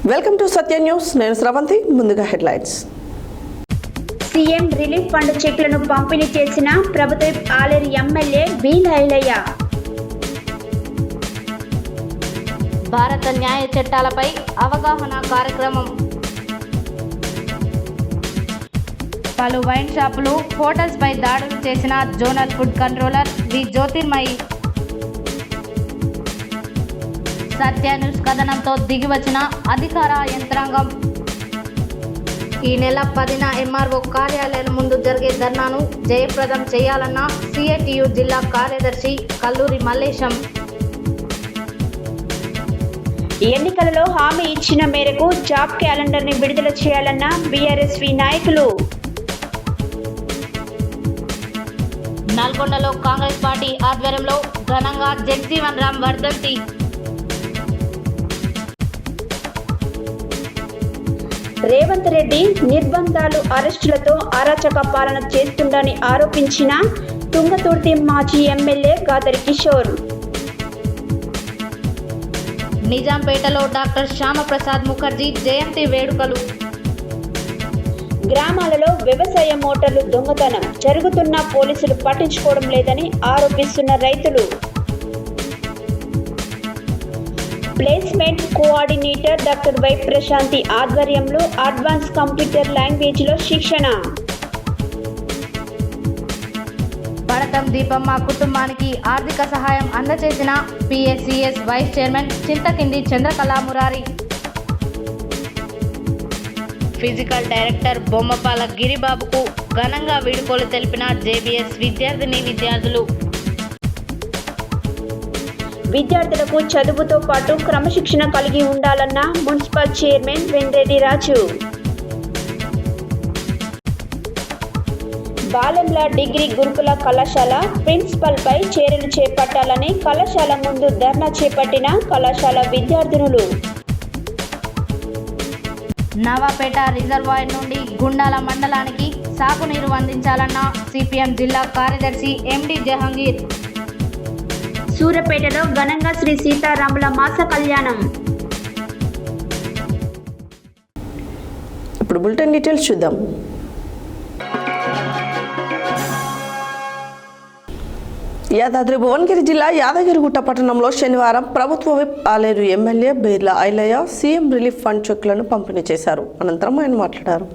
Welcome to Satya news. నేను శ్రవంతి. ముందుగా headlines. CM relief fund చెక్లను పంపిణీ చేసిన ప్రభుత్వ ఆలేరు ఎమ్మెల్యే వీలైలయ్య. భారత న్యాయ చట్టాలపై అవగాహన కార్యక్రమం. పలు వైన్ షాపులు, హోటల్స్పై దాడులు చేసిన zonal food controller V Jyotirmayi. సత్య న్యూస్ కథనంతో దిగివచ్చిన అధికార యంత్రాంగం. ఈ నెల 10న ఎంఆర్ఓ కార్యాలయం ముందు జరిగే ధర్నాను జయప్రదం చేయాలన్న సిఐటియు జిల్లా కార్యదర్శి కల్లూరి మల్లేశం. ఎన్నికలలో హామీ ఇచ్చిన మేరకు జాబ్ క్యాలెండర్ని విడుదల చేయాలన్న బీఆర్ఎస్వి నాయకులు. నల్గొండలో కాంగ్రెస్ పార్టీ ఆధ్వర్యంలో ఘనంగా జగ్జీవన్ రామ్ వర్ధంతి. రేవంత్ రెడ్డి నిర్బంధాలు, అరెస్టులతో అరాచక పాలన చేస్తుండని ఆరోపించిన తుంగతుర్తి మాజీ ఎమ్మెల్యే గాదరి కిషోర్. నిజాంపేటలో డాక్టర్ శ్యామప్రసాద్ ముఖర్జీ జయంతి వేడుకలు. గ్రామాలలో వ్యవసాయ మోటార్లు దొంగతనం జరుగుతున్నా పోలీసులు పట్టించుకోవడం లేదని ఆరోపిస్తున్న రైతులు. Placement coordinator doctor Y Prashanti ఆధ్వర్యంలో అడ్వాన్స్ కంప్యూటర్ లాంగ్వేజ్లో శిక్షణ. పడతం దీపమ్మ కుటుంబానికి ఆర్థిక సహాయం అందజేసిన PSCS vice chairman Chintakindi Chandrakala Murari. Physical director Bommapala గిరిబాబుకు ఘనంగా వీడ్కోలు తెలిపిన జేబీఎస్ విద్యార్థులు. విద్యార్థులకు చదువుతో పాటు క్రమశిక్షణ కలిగి ఉండాలన్న మున్సిపల్ చైర్మన్ వెంరెడ్డి రాజు. బాలెంల డిగ్రీ గురుకుల కళాశాల ప్రిన్సిపల్పై చర్యలు చేపట్టాలని కళాశాల ముందు ధర్నా చేపట్టిన కళాశాల విద్యార్థినులు. నవాపేట రిజర్వాయర్ నుండి గుండాల మండలానికి సాగునీరు అందించాలన్న సిపిఎం జిల్లా కార్యదర్శి ఎండి జహంగీర్. సూర్యాపేటలో ఘనంగా శ్రీ సీతారాముల మాస కళ్యాణం. ఇప్పుడు బులెటిన్ డీటెయిల్స్ చూద్దాం. యాదాద్రి భువనగిరి జిల్లా యాదగిరిగుట్ట పట్టణంలో శనివారం ప్రభుత్వ whip Aleru MLA Beerla Ailaiah CM relief fund చెక్లను పంపిణీ చేశారు. అనంతరం ఆయన మాట్లాడారు.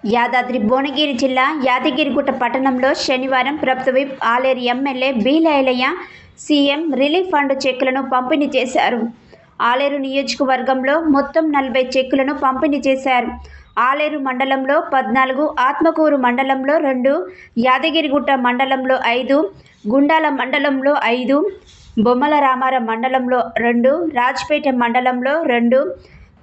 యాదాద్రి భువనగిరి జిల్లా యాదగిరిగుట్ట పట్టణంలో శనివారం ప్రభుత్వ విప్ ఆలేరు ఎమ్మెల్యే వీలైలయ్య సీఎం రిలీఫ్ ఫండ్ చెక్కులను పంపిణీ చేశారు. ఆలేరు నియోజకవర్గంలో మొత్తం 40 చెక్కులను పంపిణీ చేశారు. ఆలేరు మండలంలో 14, ఆత్మకూరు మండలంలో 2, యాదగిరిగుట్ట మండలంలో 5, గుండాల మండలంలో 5, బొమ్మల రామారం మండలంలో 2, రాజ్పేట మండలంలో 2,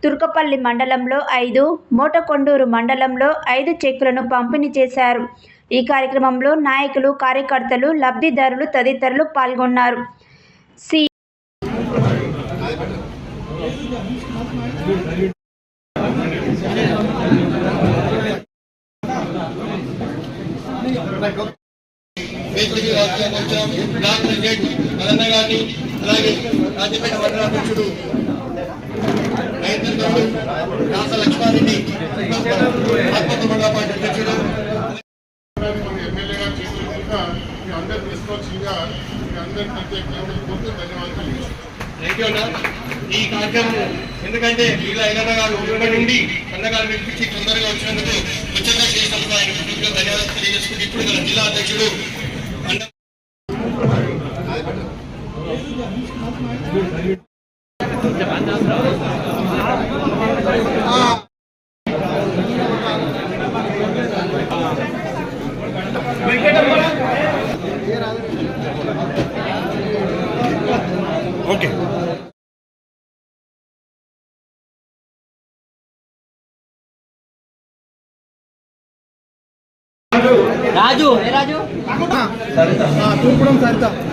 తుర్కపల్లి మండలంలో 5, మోటకొండూరు మండలంలో 5 చెక్కులను పంపిణీ చేశారు. ఈ కార్యక్రమంలో నాయకులు, కార్యకర్తలు, లబ్ధిదారులు తదితరులు పాల్గొన్నారు. లక్ష్మారెడ్డి ఆత్మకూరు పార్టీ అధ్యక్షుడు ఎమ్మెల్యే గారు చేసిన మీ అందరు తీసుకొచ్చిందిగా మీ అందరికి ప్రత్యేకంగా ధన్యవాదాలు. ఈ కార్యక్రమం ఎందుకంటే ఇలా అయినా గారు ఊరి నుండి అన్నగారు వినిపించి తొందరగా వచ్చినందుకు ఉచితంగా చేసినందుకు ఆయన ధన్యవాదాలు తెలియజేసుకుంటూ ఇప్పుడు మన జిల్లా అధ్యక్షుడు ఓకే రాజు రాజు సరిత ఏం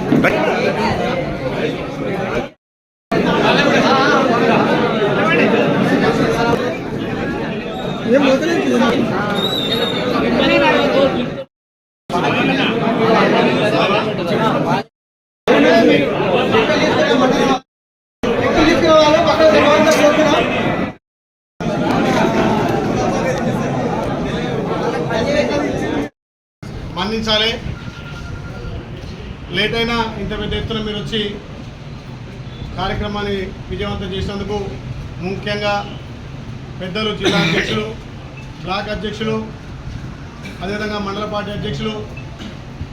మన్నించాలి. లేట్ అయినా ఇంత పెద్ద ఎత్తున మీరు వచ్చి కార్యక్రమాన్ని విజయవంతం చేసినందుకు ముఖ్యంగా పెద్దలు, జిల్లా అధ్యక్షులు, బ్లాక్ అధ్యక్షులు, అదేవిధంగా మండల పార్టీ అధ్యక్షులు,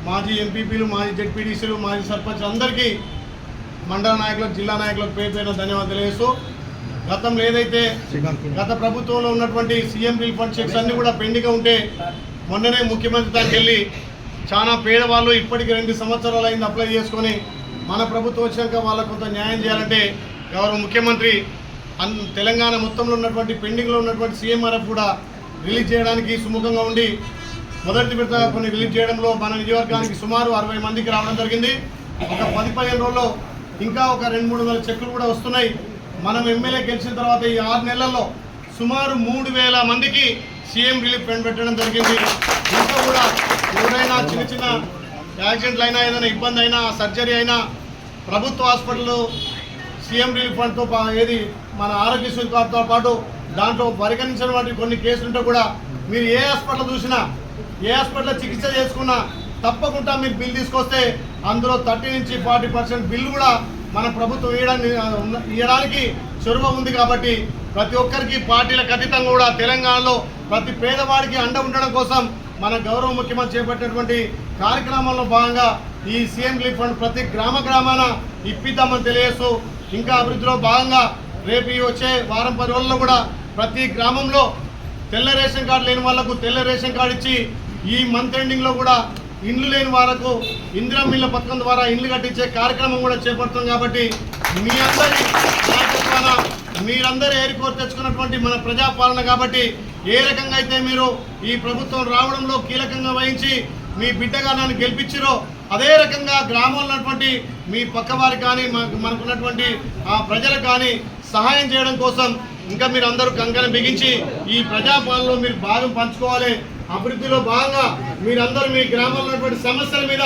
మాజీ ఎంపీపీలు, మాజీ జెడ్పీటీసీలు, మాజీ సర్పంచ్ అందరికీ, మండల నాయకులకు, జిల్లా నాయకులకు పేరు పేరున ధన్యవాదాలు తెలియజేస్తూ, గతంలో ఏదైతే గత ప్రభుత్వంలో ఉన్నటువంటి సీఎం రిలీఫ్ ఫండ్ చెక్స్ అన్నీ కూడా పెండింగ్గా ఉంటే మొన్ననే ముఖ్యమంత్రి దానికి వెళ్ళి చాలా పేదవాళ్ళు ఇప్పటికి 2 సంవత్సరాలు అయింది అప్లై చేసుకొని, మన ప్రభుత్వం వచ్చాక వాళ్ళకు కొంత న్యాయం చేయాలంటే గౌరవ ముఖ్యమంత్రి తెలంగాణ మొత్తంలో ఉన్నటువంటి పెండింగ్లో ఉన్నటువంటి సీఎంఆర్ఎఫ్ కూడా రిలీజ్ చేయడానికి సుముఖంగా ఉండి మొదటి విడతగా కొన్ని రిలీజ్ చేయడంలో మన నియోజకవర్గానికి సుమారు 60 మందికి రావడం జరిగింది. ఒక 10-15 రోజుల్లో ఇంకా ఒక 200-300 చెక్కులు కూడా వస్తున్నాయి. మనం ఎమ్మెల్యే గెలిచిన తర్వాత ఈ 6 నెలల్లో సుమారు 3000 మందికి సీఎం రిలీఫ్ ఫండ్ పెట్టడం జరిగింది. ఇంకా కూడా ఎవరైనా చిన్న చిన్న యాక్సిడెంట్లు అయినా, ఏదైనా ఇబ్బంది అయినా, సర్జరీ అయినా ప్రభుత్వ హాస్పిటల్లో సీఎం రిలీఫ్ ఫండ్తో ఏది మన ఆరోగ్యశ్రీ కార్డుతో పాటు దాంట్లో పరిగణించిన వాటి కొన్ని కేసులు ఉంటే కూడా మీరు ఏ హాస్పిటల్ చూసినా, ఏ హాస్పిటల్లో చికిత్స చేసుకున్నా తప్పకుండా మీరు బిల్ తీసుకొస్తే అందులో 30 నుంచి 40% బిల్లు కూడా మన ప్రభుత్వం ఇవ్వడానికి చొరవ ఉంది. కాబట్టి ప్రతి ఒక్కరికి పార్టీలకు అతీతంగా కూడా తెలంగాణలో ప్రతి పేదవాడికి అండ ఉండడం కోసం మన గౌరవ ముఖ్యమంత్రి చేపట్టినటువంటి కార్యక్రమంలో భాగంగా ఈ సీఎం రిలీఫ్ ఫండ్ ప్రతి గ్రామాన ఇప్పిద్దామని తెలియజేస్తూ, ఇంకా అభివృద్ధిలో భాగంగా రేపు వచ్చే వారం 10 రోజుల్లో కూడా ప్రతి గ్రామంలో తెల్ల రేషన్ కార్డు లేని వాళ్లకు తెల్ల రేషన్ కార్డు ఇచ్చి, ఈ మంత్ ఎండింగ్లో కూడా ఇండ్లు లేని వాళ్లకు ఇందిరమ్మ ఇళ్ల పథకం ద్వారా ఇండ్లు కట్టించే కార్యక్రమం కూడా చేపడుతుంది. కాబట్టి మీ అందరి నాయకత్వాన మీరందరూ ఏరికోరు తెచ్చుకున్నటువంటి మన ప్రజాపాలన కాబట్టి ఏ రకంగా అయితే మీరు ఈ ప్రభుత్వం రావడంలో కీలకంగా వహించి మీ బిడ్డగా నన్ను గెలిపించారో అదే రకంగా గ్రామంలో ఉన్నటువంటి మీ పక్కవారికి కానీ మనకున్నటువంటి ఆ ప్రజలకు కానీ సహాయం చేయడం కోసం ఇంకా మీరు అందరూ కంకణం బిగించి ఈ ప్రజాపాలనలో మీరు భాగం పంచుకోవాలి. అభివృద్ధిలో భాగంగా మీరందరూ మీ గ్రామంలో ఉన్నటువంటి సమస్యల మీద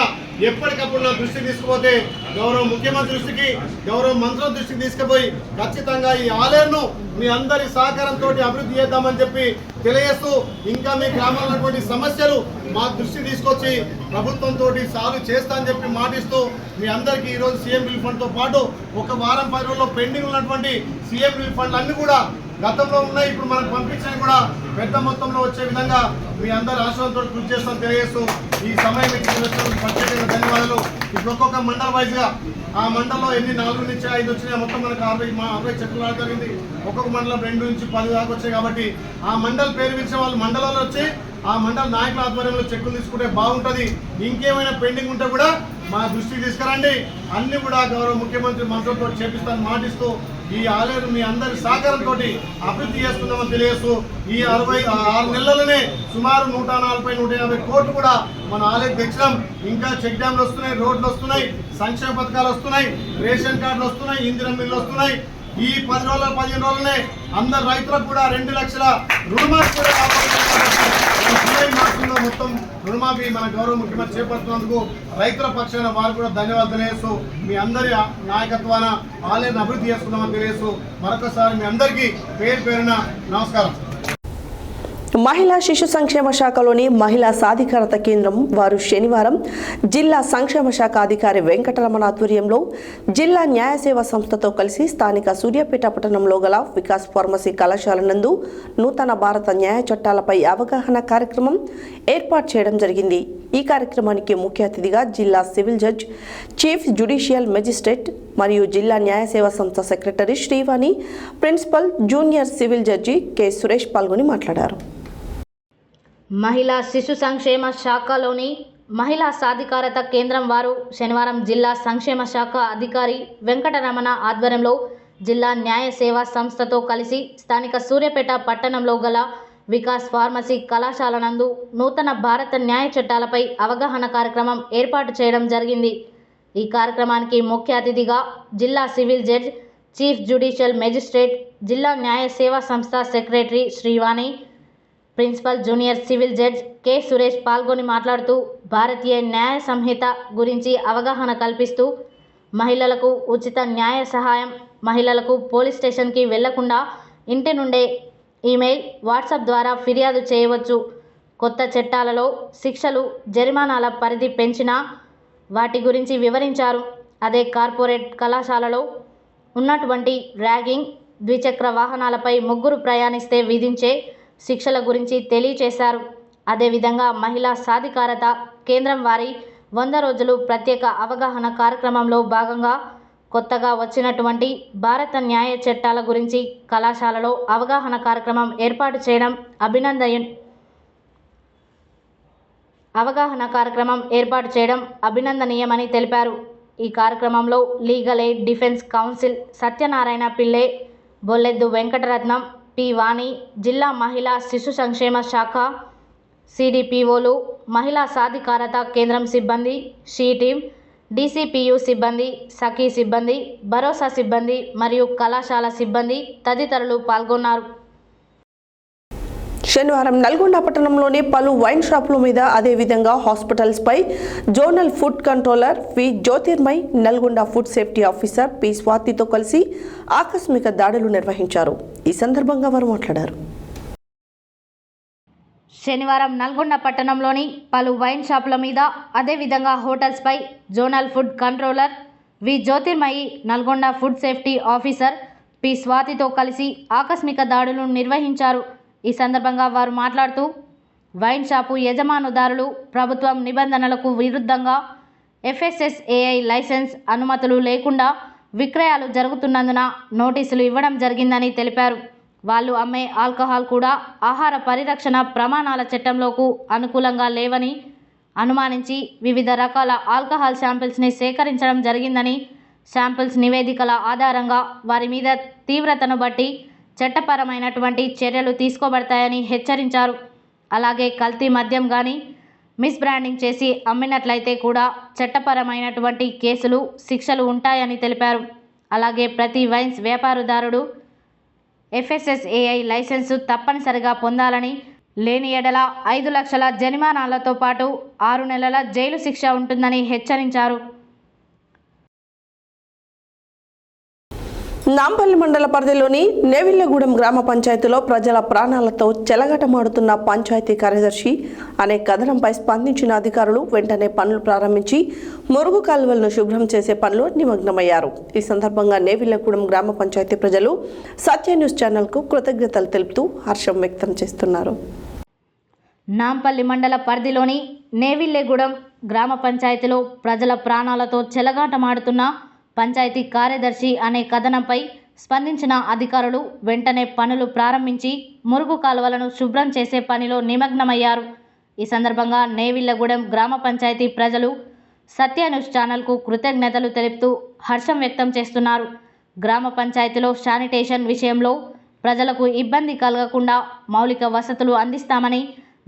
ఎప్పటికప్పుడు నా దృష్టి తీసుకుపోతే గౌరవ ముఖ్యమంత్రి దృష్టికి, గౌరవ మంత్రుల దృష్టికి తీసుకుపోయి ఖచ్చితంగా ఈ ఆలయాన్ని మీ అందరి సహకారంతో అభివృద్ధి చేద్దామని చెప్పి తెలియజేస్తూ, ఇంకా మీ గ్రామంలో ఉన్నటువంటి సమస్యలు మా దృష్టి తీసుకొచ్చి ప్రభుత్వంతో సాల్వ్ చేస్తా అని చెప్పి మాటిస్తూ మీ అందరికీ ఈరోజు సీఎం రిలీఫ్ ఫండ్తో పాటు ఒక వారం 10 రోజుల్లో పెండింగ్ ఉన్నటువంటి సీఎం రిలీఫ్ ఫండ్లు అన్నీ కూడా గతంలో ఉన్నాయి, ఇప్పుడు మనకు పంపించినవి కూడా పెద్ద మొత్తంలో వచ్చే విధంగా మీ అందరి ఆశ్రమంతో కృషి చేస్తామని తెలియజేస్తూ ఈ సమయం ఇచ్చినందుకు ప్రత్యేకంగా ధన్యవాదాలు. ఇప్పుడు ఒక్కొక్క మండల వైజ్గా ఆ మండలంలో ఎన్ని 4 నుంచి 5 వచ్చినాయి, మొత్తం మనకు 60 చెక్కులు రావడం జరిగింది. ఒక్కొక్క మండలం 2 నుంచి 10 దాకా వచ్చాయి. కాబట్టి ఆ మండల పేరు పిలిచిన వాళ్ళు మండలంలో వచ్చి ఆ మండల నాయకుల ఆధ్వర్యంలో చెక్కులు తీసుకుంటే బాగుంటుంది. ఇంకేమైనా పెండింగ్ ఉంటే కూడా మా దృష్టికి తీసుకురండి, అన్ని కూడా గౌరవ ముఖ్యమంత్రి మంత్రులతో చేపిస్తాను మాటిస్తూ ఈ ఆలయం మీ అందరి సహకారంతో అభివృద్ధి చేసుకుందామని తెలియజేస్తూ ఈ 6 నెలలనే సుమారు 140-150 కోట్లు కూడా మన ఆలయం తెచ్చినాం. ఇంకా చెక్ డ్యామ్లు వస్తున్నాయి, రోడ్లు వస్తున్నాయి, సంక్షేమ పథకాలు వస్తున్నాయి, రేషన్ కార్డులు వస్తున్నాయి, ఇందిరమ్మ ఇళ్ళు వస్తున్నాయి. ఈ 15 రోజులనే అందరు రైతులకు కూడా 2 లక్షల రుణమాఫీ కూడా మార్పుల్లో మొత్తం రుణమాఫీ మన గౌరవ ముఖ్యమంత్రి చేపడుతున్నందుకు రైతుల పక్షాన వారు కూడా ధన్యవాదాలు తెలియజేస్తూ మీ అందరి నాయకత్వాన ఆలయాన్ని అభివృద్ధి చేసుకుందామని తెలియజేస్తూ మరొకసారి మీ అందరికీ పేరు పేరున నమస్కారం. మహిళా శిశు సంక్షేమ శాఖలోని మహిళా సాధికారత కేంద్రం వారు శనివారం జిల్లా సంక్షేమ శాఖ అధికారి వెంకటరమణ ఆధ్వర్యంలో జిల్లా న్యాయ సేవా సంస్థతో కలిసి స్థానిక సూర్యాపేట పట్టణంలో గల వికాస్ ఫార్మసీ కళాశాల నందు నూతన భారత న్యాయ చట్టాలపై అవగాహన కార్యక్రమం ఏర్పాటు చేయడం జరిగింది. ఈ కార్యక్రమానికి ముఖ్య అతిథిగా జిల్లా civil judge, chief judicial magistrate మరియు జిల్లా న్యాయ సేవా సంస్థ secretary Srivani, principal junior civil judge K Suresh పాల్గొని మాట్లాడారు. మహిళా శిశు సంక్షేమ శాఖలోని మహిళా సాధికారత కేంద్రం వారు శనివారం జిల్లా సంక్షేమ శాఖ అధికారి వెంకటరమణ ఆధ్వర్యంలో జిల్లా న్యాయ సేవా సంస్థతో కలిసి స్థానిక సూర్యాపేట పట్టణంలో గల వికాస్ ఫార్మసీ కళాశాల నందు నూతన భారత న్యాయ చట్టాలపై అవగాహన కార్యక్రమం ఏర్పాటు చేయడం జరిగింది. ఈ కార్యక్రమానికి ముఖ్య అతిథిగా జిల్లా civil judge, chief judicial magistrate, జిల్లా న్యాయ సేవా సంస్థ secretary Srivani, principal junior civil judge K Suresh పాల్గొని మాట్లాడుతూ భారతీయ న్యాయ సంహిత గురించి అవగాహన కల్పిస్తూ మహిళలకు ఉచిత న్యాయ సహాయం, మహిళలకు పోలీస్ స్టేషన్కి వెళ్లకుండా ఇంటి నుండే ఈమెయిల్, వాట్సాప్ ద్వారా ఫిర్యాదు చేయవచ్చు, కొత్త చట్టాలలో శిక్షలు, జరిమానాల పరిధి పెంచినా వాటి గురించి వివరించారు. అదే కార్పొరేట్ కళాశాలలో ఉన్నటువంటి ర్యాగింగ్, ద్విచక్ర వాహనాలపై ముగ్గురు ప్రయాణిస్తే విధించే శిక్షల గురించి తెలియచేశారు. అదేవిధంగా మహిళా సాధికారత కేంద్రం వారి 100 రోజులు ప్రత్యేక అవగాహన కార్యక్రమంలో భాగంగా కొత్తగా వచ్చినటువంటి భారత న్యాయ చట్టాల గురించి కళాశాలలో అవగాహన కార్యక్రమం ఏర్పాటు చేయడం అభినందనీయమని తెలిపారు. ఈ కార్యక్రమంలో legal aid defence council Satyanarayana పిల్లే, బొల్లెద్దు వెంకటరత్నం, పి వాణి, జిల్లా మహిళా శిశు సంక్షేమ శాఖ సిడిపిఓలు, మహిళా సాధికారత కేంద్రం సిబ్బంది, షీ టీం, డిసిపియు సిబ్బంది, సఖీ సిబ్బంది, భరోసా సిబ్బంది మరియు కళాశాల సిబ్బంది తదితరులు పాల్గొన్నారు. శనివారం నల్గొండ పట్టణంలోని పలు వైన్ షాపుల మీద, అదేవిధంగా హాస్పిటల్స్పై zonal food controller V Jyothirmai, Nalgonda food safety officer P స్వాతితో కలిసి ఆకస్మిక దాడులు నిర్వహించారు. ఈ సందర్భంగా వారు మాట్లాడారు. శనివారం నల్గొండ పట్టణంలోని పలు వైన్ షాపుల మీద, అదేవిధంగా హోటల్స్పై zonal food controller V Jyothirmayi, Nalgonda food safety officer P స్వాతితో కలిసి ఆకస్మిక దాడులు నిర్వహించారు. ఈ సందర్భంగా వారు మాట్లాడుతూ, వైన్ షాపు యజమానుదారులు ప్రభుత్వం నిబంధనలకు విరుద్ధంగా FSSAI లైసెన్స్ అనుమతులు లేకుండా విక్రయాలు జరుగుతున్నందున నోటీసులు ఇవ్వడం జరిగిందని తెలిపారు. వాళ్ళు అమ్మే ఆల్కహాల్ కూడా ఆహార పరిరక్షణ ప్రమాణాల చట్టంలోకి అనుకూలంగా లేవని అనుమానించి వివిధ రకాల ఆల్కహాల్ శాంపిల్స్ని సేకరించడం జరిగిందని, శాంపిల్స్ నివేదికల ఆధారంగా వారి మీద తీవ్రతను బట్టి చట్టపరమైనటువంటి చర్యలు తీసుకోబడతాయని హెచ్చరించారు. అలాగే కల్తీ మద్యం కానీ మిస్బ్రాండింగ్ చేసి అమ్మినట్లయితే కూడా చట్టపరమైనటువంటి కేసులు, శిక్షలు ఉంటాయని తెలిపారు. అలాగే ప్రతి వైన్స్ వ్యాపారదారుడు FSSAI లైసెన్సు తప్పనిసరిగా పొందాలని, లేని ఎడల 5 లక్షల జరిమానాలతో పాటు 6 నెలల జైలు శిక్ష ఉంటుందని హెచ్చరించారు. నాంపల్లి మండల పరిధిలోని నేవిళ్లగూడెం గ్రామ పంచాయతీలో ప్రజల ప్రాణాలతో చెలగటమాడుతున్న పంచాయతీ కార్యదర్శి అనే కథనంపై స్పందించిన అధికారులు వెంటనే పనులు ప్రారంభించి మురుగు కాలువలను శుభ్రం చేసే పనిలో నిమగ్నమయ్యారు. ఈ సందర్భంగా నేవిళ్లగూడెం గ్రామ పంచాయతీ ప్రజలు సత్య న్యూస్ ఛానల్కు కృతజ్ఞతలు తెలుపుతూ హర్షం వ్యక్తం చేస్తున్నారు. నాంపల్లి మండల పరిధిలోని నేవిళ్లగూడెం గ్రామ పంచాయతీలో ప్రజల ప్రాణాలతో చెలగాటమాడుతున్న పంచాయతీ కార్యదర్శి అనే కథనంపై స్పందించిన అధికారులు వెంటనే పనులు ప్రారంభించి మురుగు కాలువలను శుభ్రం చేసే పనిలో నిమగ్నమయ్యారు. ఈ సందర్భంగా నేవిళ్లగూడెం గ్రామ పంచాయతీ ప్రజలు సత్య న్యూస్ ఛానల్కు కృతజ్ఞతలు తెలుపుతూ హర్షం వ్యక్తం చేస్తున్నారు. గ్రామ పంచాయతీలో శానిటేషన్ విషయంలో ప్రజలకు ఇబ్బంది కలగకుండా మౌలిక వసతులు అందిస్తామని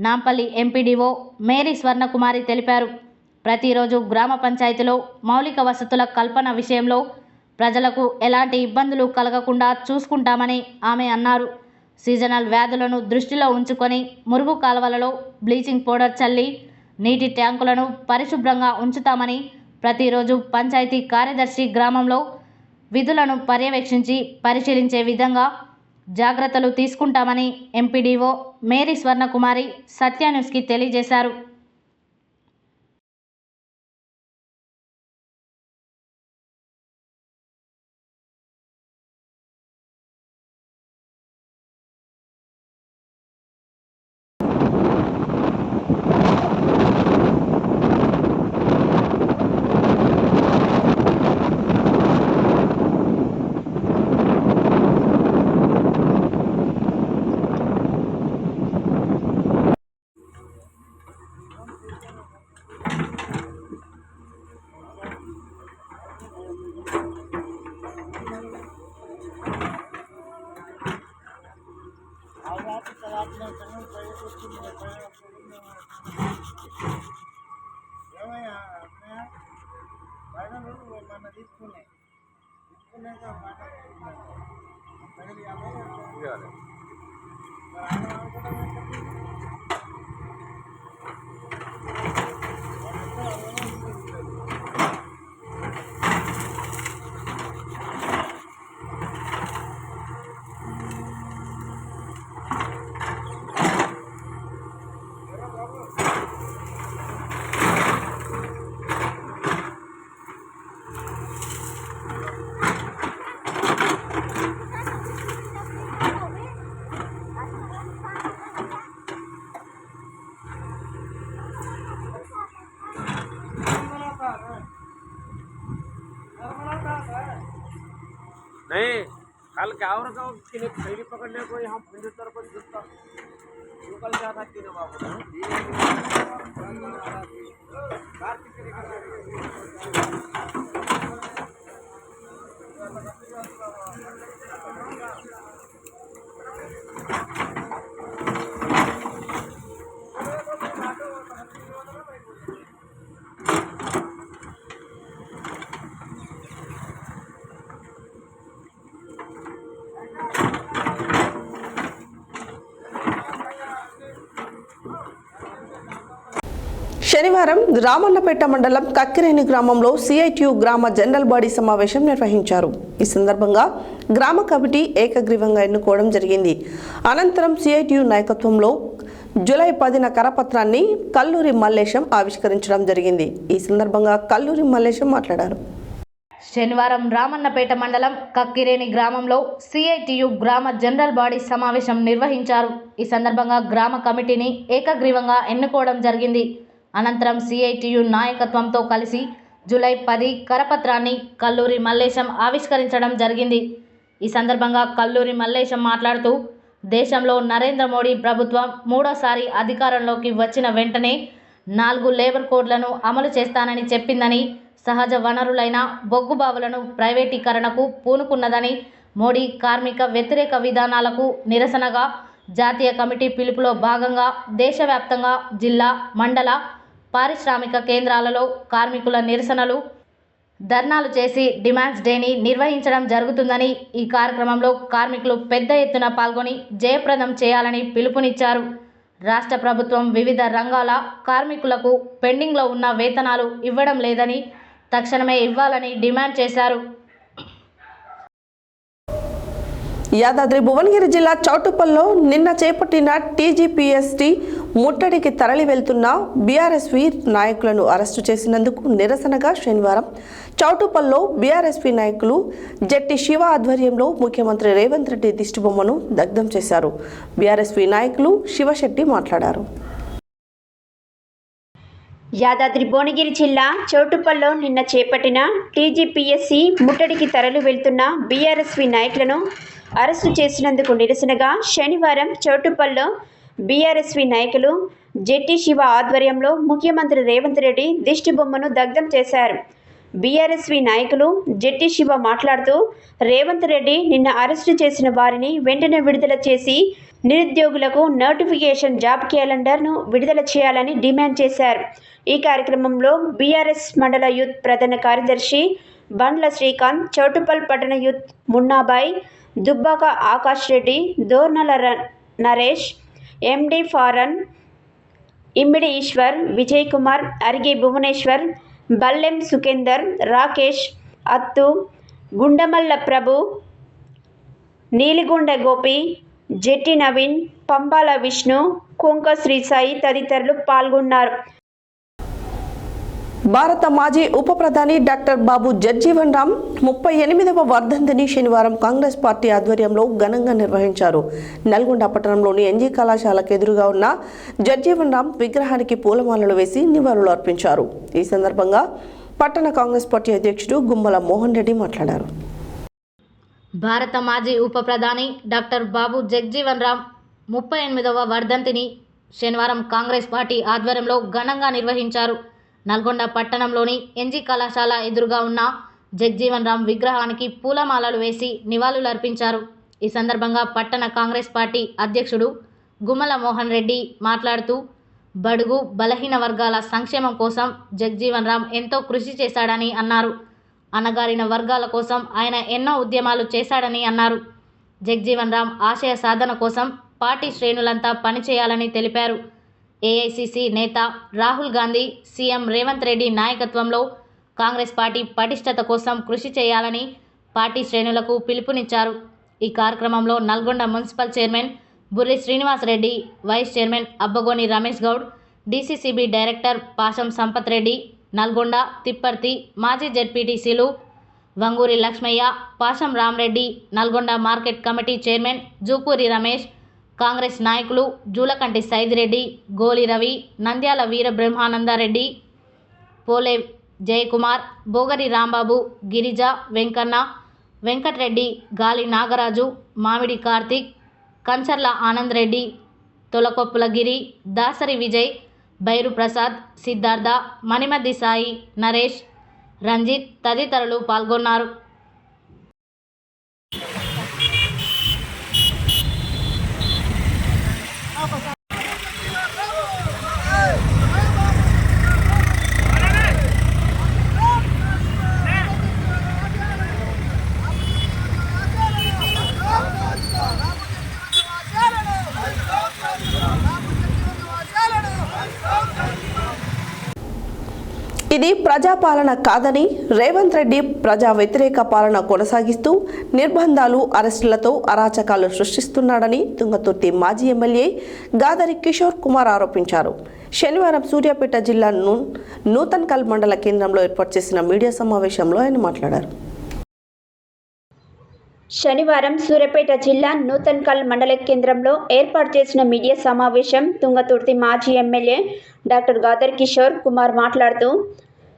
నాంపల్లి ఎంపీడీఓ మేరీ స్వర్ణకుమారి తెలిపారు. ప్రతిరోజు గ్రామ పంచాయతీలో మౌలిక వసతుల కల్పన విషయంలో ప్రజలకు ఎలాంటి ఇబ్బందులు కలగకుండా చూసుకుంటామని ఆమె అన్నారు. సీజనల్ వ్యాధులను దృష్టిలో ఉంచుకొని మురుగు కాలువలలో బ్లీచింగ్ పౌడర్ చల్లి నీటి ట్యాంకులను పరిశుభ్రంగా ఉంచుతామని, ప్రతిరోజు పంచాయతీ కార్యదర్శి గ్రామంలో విధులను పర్యవేక్షించి పరిశీలించే విధంగా జాగ్రత్తలు తీసుకుంటామని ఎంపీడీఓ మేరీ స్వర్ణకుమారి సత్య న్యూస్కి తెలియజేశారు. कल क्या हो रखा किने खैरी पकड़ने को यहाँ पिंजर पर जुटता वो कल क्या था किने बाबू శనివారం రామన్నపేట మండలం కక్కిరేని గ్రామంలో సిఐటియు గ్రామ జనరల్ బాడీ సమావేశం నిర్వహించారు. ఈ సందర్భంగా గ్రామ కమిటీ ఏకగ్రీవంగా ఎన్నుకోవడం జరిగింది. అనంతరం సిఐటియు నాయకత్వంలో జూలై 10న కరపత్రాన్ని కల్లూరి మల్లేశం ఆవిష్కరించడం జరిగింది. ఈ సందర్భంగా కల్లూరి మల్లేశం మాట్లాడారు. శనివారం రామన్నపేట మండలం కక్కిరేని గ్రామంలో సిఐటియు గ్రామ జనరల్ బాడీ సమావేశం నిర్వహించారు. ఈ సందర్భంగా గ్రామ కమిటీని ఏకగ్రీవంగా ఎన్నుకోవడం జరిగింది. అనంతరం సిఐటియు నాయకత్వంతో కలిసి జూలై 10 కరపత్రాన్ని కల్లూరి మల్లేశం ఆవిష్కరించడం జరిగింది. ఈ సందర్భంగా కల్లూరి మల్లేశం మాట్లాడుతూ దేశంలో నరేంద్ర మోడీ ప్రభుత్వం మూడోసారి అధికారంలోకి వచ్చిన వెంటనే 4 లేబర్ కోడ్లను అమలు చేస్తానని చెప్పిందని, సహజ వనరులైన బొగ్గుబావులను ప్రైవేటీకరణకు పూనుకున్నదని, మోడీ కార్మిక వ్యతిరేక విధానాలకు నిరసనగా జాతీయ కమిటీ పిలుపులో భాగంగా దేశవ్యాప్తంగా జిల్లా, మండల, పారిశ్రామిక కేంద్రాలలో కార్మికుల నిరసనలు, ధర్నాలు చేసి డిమాండ్స్ డేని నిర్వహించడం జరుగుతుందని, ఈ కార్యక్రమంలో కార్మికులు పెద్ద ఎత్తున పాల్గొని జయప్రదం చేయాలని పిలుపునిచ్చారు. రాష్ట్ర ప్రభుత్వం వివిధ రంగాల కార్మికులకు పెండింగ్లో ఉన్న వేతనాలు ఇవ్వడం లేదని, తక్షణమే ఇవ్వాలని డిమాండ్ చేశారు. యాదాద్రి భువనగిరి జిల్లా చౌటుప్పల్లో నిన్న చేపట్టిన టీజీపీఎస్టీ ముట్టడికి తరలి వెళ్తున్న బీఆర్ఎస్పీ నాయకులను అరెస్టు చేసినందుకు నిరసనగా శనివారం చౌటుప్పల్లో బీఆర్ఎస్పీ నాయకులు జట్టి శివ ఆధ్వర్యంలో ముఖ్యమంత్రి రేవంత్ రెడ్డి దిష్టిబొమ్మను దగ్ధం చేశారు. బీఆర్ఎస్పీ నాయకులు శివశెట్టి మాట్లాడారు. యాదాద్రి భువనగిరి జిల్లా చౌటుప్పల్లో నిన్న చేపట్టిన టీజీపీఎస్సీ ముట్టడికి తరలి వెళ్తున్న బీఆర్ఎస్పీ నాయకులను అరెస్టు చేసినందుకు నిరసనగా శనివారం చౌటుప్పల్లో బీఆర్ఎస్పీ నాయకులు జట్టి శివ ఆధ్వర్యంలో ముఖ్యమంత్రి రేవంత్ రెడ్డి దిష్టిబొమ్మను దగ్ధం చేశారు. బీఆర్ఎస్పీ నాయకులు జట్టి శివ మాట్లాడుతూ రేవంత్ రెడ్డి నిన్న అరెస్టు చేసిన వారిని వెంటనే విడుదల చేసి నిరుద్యోగులకు నోటిఫికేషన్ జాబ్ క్యాలెండర్ను విడుదల చేయాలని డిమాండ్ చేశారు. ఈ కార్యక్రమంలో బీఆర్ఎస్ మండల యూత్ ప్రధాన కార్యదర్శి బండ్ల శ్రీకాంత్, చౌటుప్పల్ పట్టణ యూత్ మున్నాబాయ్, దుబ్బాక ఆకాష్ రెడ్డి, దోర్నల నరేష్, ఎండి ఫారన్, ఇమ్మిడి ఈశ్వర్, విజయ్ కుమార్, అరిగే భువనేశ్వర్, బల్లెం సుఖేందర్, రాకేష్, అత్తు, గుండమల్ల ప్రభు, నీలిగుండ గోపి, జట్టి నవీన్, పంబాల విష్ణు, కొంక శ్రీసాయి తదితరులు పాల్గొన్నారు. భారత మాజీ ఉప ప్రధాని డాక్టర్ బాబు జగ్జీవన్ రామ్ 38వ వర్ధంతిని శనివారం కాంగ్రెస్ పార్టీ ఆధ్వర్యంలో ఘనంగా నిర్వహించారు. నల్గొండ పట్టణంలోని ఎన్జీ కళాశాలకు ఎదురుగా ఉన్న జగ్జీవన్ రామ్ విగ్రహానికి పూలమాలలు వేసి నివాళులు అర్పించారు. ఈ సందర్భంగా పట్టణ కాంగ్రెస్ పార్టీ అధ్యక్షుడు గుమ్మల మోహన్ రెడ్డి మాట్లాడారు. భారత మాజీ ఉప ప్రధాని డాక్టర్ బాబు జగ్జీవన్ రామ్ 38వ వర్ధంతిని శనివారం కాంగ్రెస్ పార్టీ ఆధ్వర్యంలో ఘనంగా నిర్వహించారు. నల్గొండ పట్టణంలోని ఎన్జీ కళాశాల ఎదురుగా ఉన్న జగ్జీవన్ రామ్ విగ్రహానికి పూలమాలలు వేసి నివాళులర్పించారు. ఈ సందర్భంగా పట్టణ కాంగ్రెస్ పార్టీ అధ్యక్షుడు గుమ్మల మోహన్ రెడ్డి మాట్లాడుతూ బడుగు బలహీన వర్గాల సంక్షేమం కోసం జగ్జీవన్ రామ్ ఎంతో కృషి చేశాడని అన్నారు. అణగారిన వర్గాల కోసం ఆయన ఎన్నో ఉద్యమాలు చేశాడని అన్నారు. జగ్జీవన్ రామ్ ఆశయ సాధన కోసం పార్టీ శ్రేణులంతా పనిచేయాలని తెలిపారు. ఏఐసిసి నేత రాహుల్ గాంధీ, సీఎం రేవంత్ రెడ్డి నాయకత్వంలో కాంగ్రెస్ పార్టీ పటిష్టత కోసం కృషి చేయాలని పార్టీ శ్రేణులకు పిలుపునిచ్చారు. ఈ కార్యక్రమంలో Nalgonda municipal chairman Burri Srinivasa Reddy, vice chairman Abbagoni Ramesh Goud, DCCB director Pasham Sampath Reddy, Nalgonda, Tipparthi మాజీ జెడ్పీటీసీలు Vanguri Lakshmaiah, Pasham Ramareddy, Nalgonda market committee chairman Jupuri Ramesh, Congress నాయకులు జూలకంటి సైదిరెడ్డి, గోలి రవి, నంద్యాల వీర బ్రహ్మానందరెడ్డి, పోలే జయకుమార్, బోగరి రాంబాబు, గిరిజ, వెంకన్న, వెంకటరెడ్డి, గాలి నాగరాజు, మామిడి కార్తీక్, కంచర్ల ఆనంద్ రెడ్డి, తొలకొప్పుల గిరి, దాసరి విజయ్, బైరు ప్రసాద్, సిద్ధార్థ, మణిమద్ది సాయి, నరేష్, రంజిత్ తదితరులు పాల్గొన్నారు. ఇది ప్రజాపాలన కాదని రేవంత్ రెడ్డి ప్రజా వ్యతిరేక పాలన కొనసాగిస్తూ నిర్బంధాలు, అరెస్టులతో అరాచకాలు సృష్టిస్తున్నాడని తుంగతుర్తి మాజీ ఎమ్మెల్యే గాదరి కిషోర్ కుమార్ ఆరోపించారు. శనివారం సూర్యాపేట జిల్లా నూతన్కల్ మండల కేంద్రంలో ఏర్పాటు చేసిన మీడియా సమావేశంలో ఆయన మాట్లాడారు. శనివారం సూర్యాపేట జిల్లా నూతన్కల్ మండల కేంద్రంలో ఏర్పాటు చేసిన మీడియా సమావేశం తుంగతుర్తి మాజీ ఎమ్మెల్యే డాక్టర్ గాదర్ కిషోర్ కుమార్ మాట్లాడుతూ,